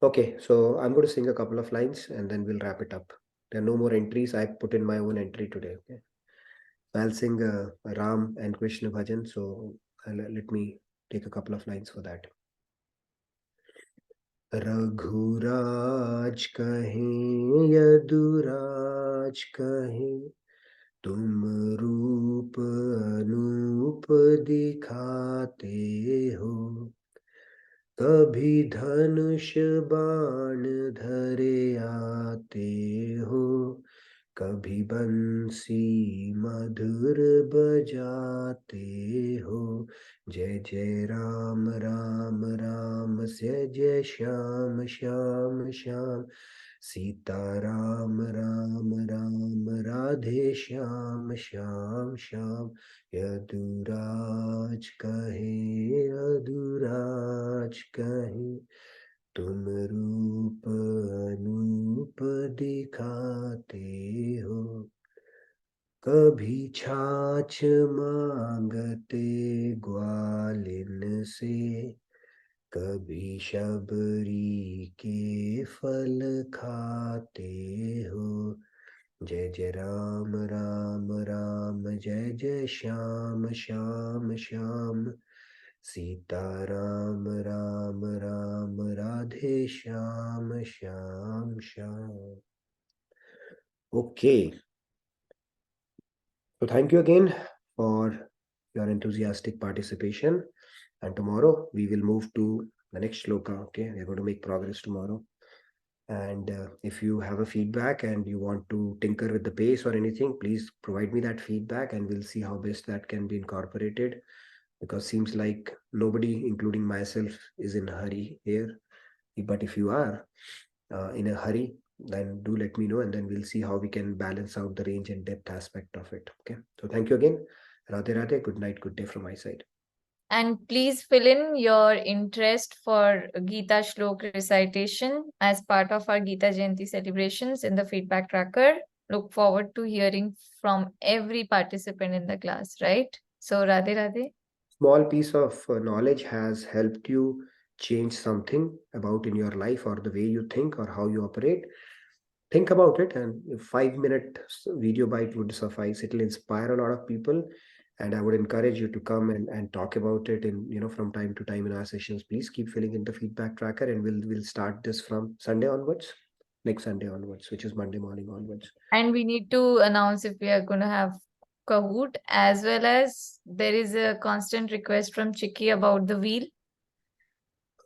S1: Okay, so I'm going to sing a couple of lines and then we'll wrap it up. There are no more entries. I put in my own entry today. Okay, so I'll sing Ram and Krishna bhajan. So let me take a couple of lines for that. Raghuraj कहें यदुराज कहें तुम रूप अनूप दिखाते हो कभी धनुष बाण धरे आते हो कभी बंसी मधुर बजाते हो जय जय राम राम राम से जय श्याम श्याम श्याम सीता राम राम राम राधे श्याम श्याम श्याम यदुराज कहे अधुराज कहे तुम रूप अनूप दिखाते हो कभी छाछ मांगते ग्वालिन से कभी शबरी के फल खाते हो जय जय राम राम राम जय जय Shyam Shyam Shyam Sita Ram Ram Ram Radhe Shyam Shyam Shyam. Okay, so thank you again for your enthusiastic participation, and tomorrow we will move to the next shloka. Okay, we're going to make progress tomorrow. And if you have a feedback and you want to tinker with the pace or anything, please provide me that feedback and we'll see how best that can be incorporated, because seems like nobody, including myself, is in a hurry here. But if you are in a hurry, then do let me know and then we'll see how we can balance out the range and depth aspect of it. Okay, so thank you again. Radhe Radhe, good night, good day from my side.
S2: And please fill in your interest for Gita Shlok recitation as part of our Gita Jayanti celebrations in the feedback tracker. Look forward to hearing from every participant in the class, right? So Radhe Radhe.
S1: Small piece of knowledge has helped you change something about in your life or the way you think or how you operate. Think about it, and a 5-minute video bite would suffice. It will inspire a lot of people, and I would encourage you to come and talk about it in from time to time in our sessions. Please keep filling in the feedback tracker, and we'll start this from Sunday onwards, next Sunday onwards, which is Monday morning onwards.
S2: And we need to announce if we are going to have Kahoot, as well as there is a constant request from Chiki about the wheel.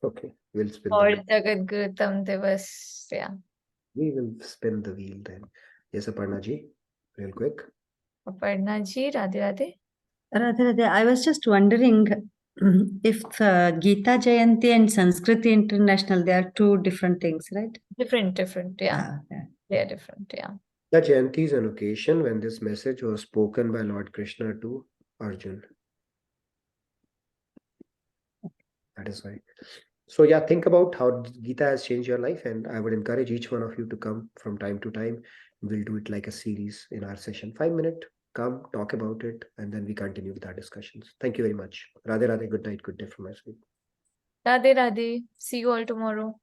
S1: Okay, we'll spin
S2: Or
S1: the
S2: Jagadgurutam Divas. Yeah.
S1: we will spin the wheel then. Yes, Aparna ji, real quick.
S2: Aparna ji, Radhe Radhe.
S4: Radhe Radhe, I was just wondering if Gita Jayanti and Sanskriti International, they are two different things, right?
S2: Different, yeah.
S4: Ah, okay.
S2: They are different, yeah.
S1: The Jayanti is an occasion when this message was spoken by Lord Krishna to Arjun. That is why. So yeah, think about how Gita has changed your life, and I would encourage each one of you to come from time to time. We'll do it like a series in our session. 5 minutes, come, talk about it, and then we continue with our discussions. Thank you very much. Radhe Radhe, good night, good day from my side.
S2: Radhe Radhe. See you all tomorrow.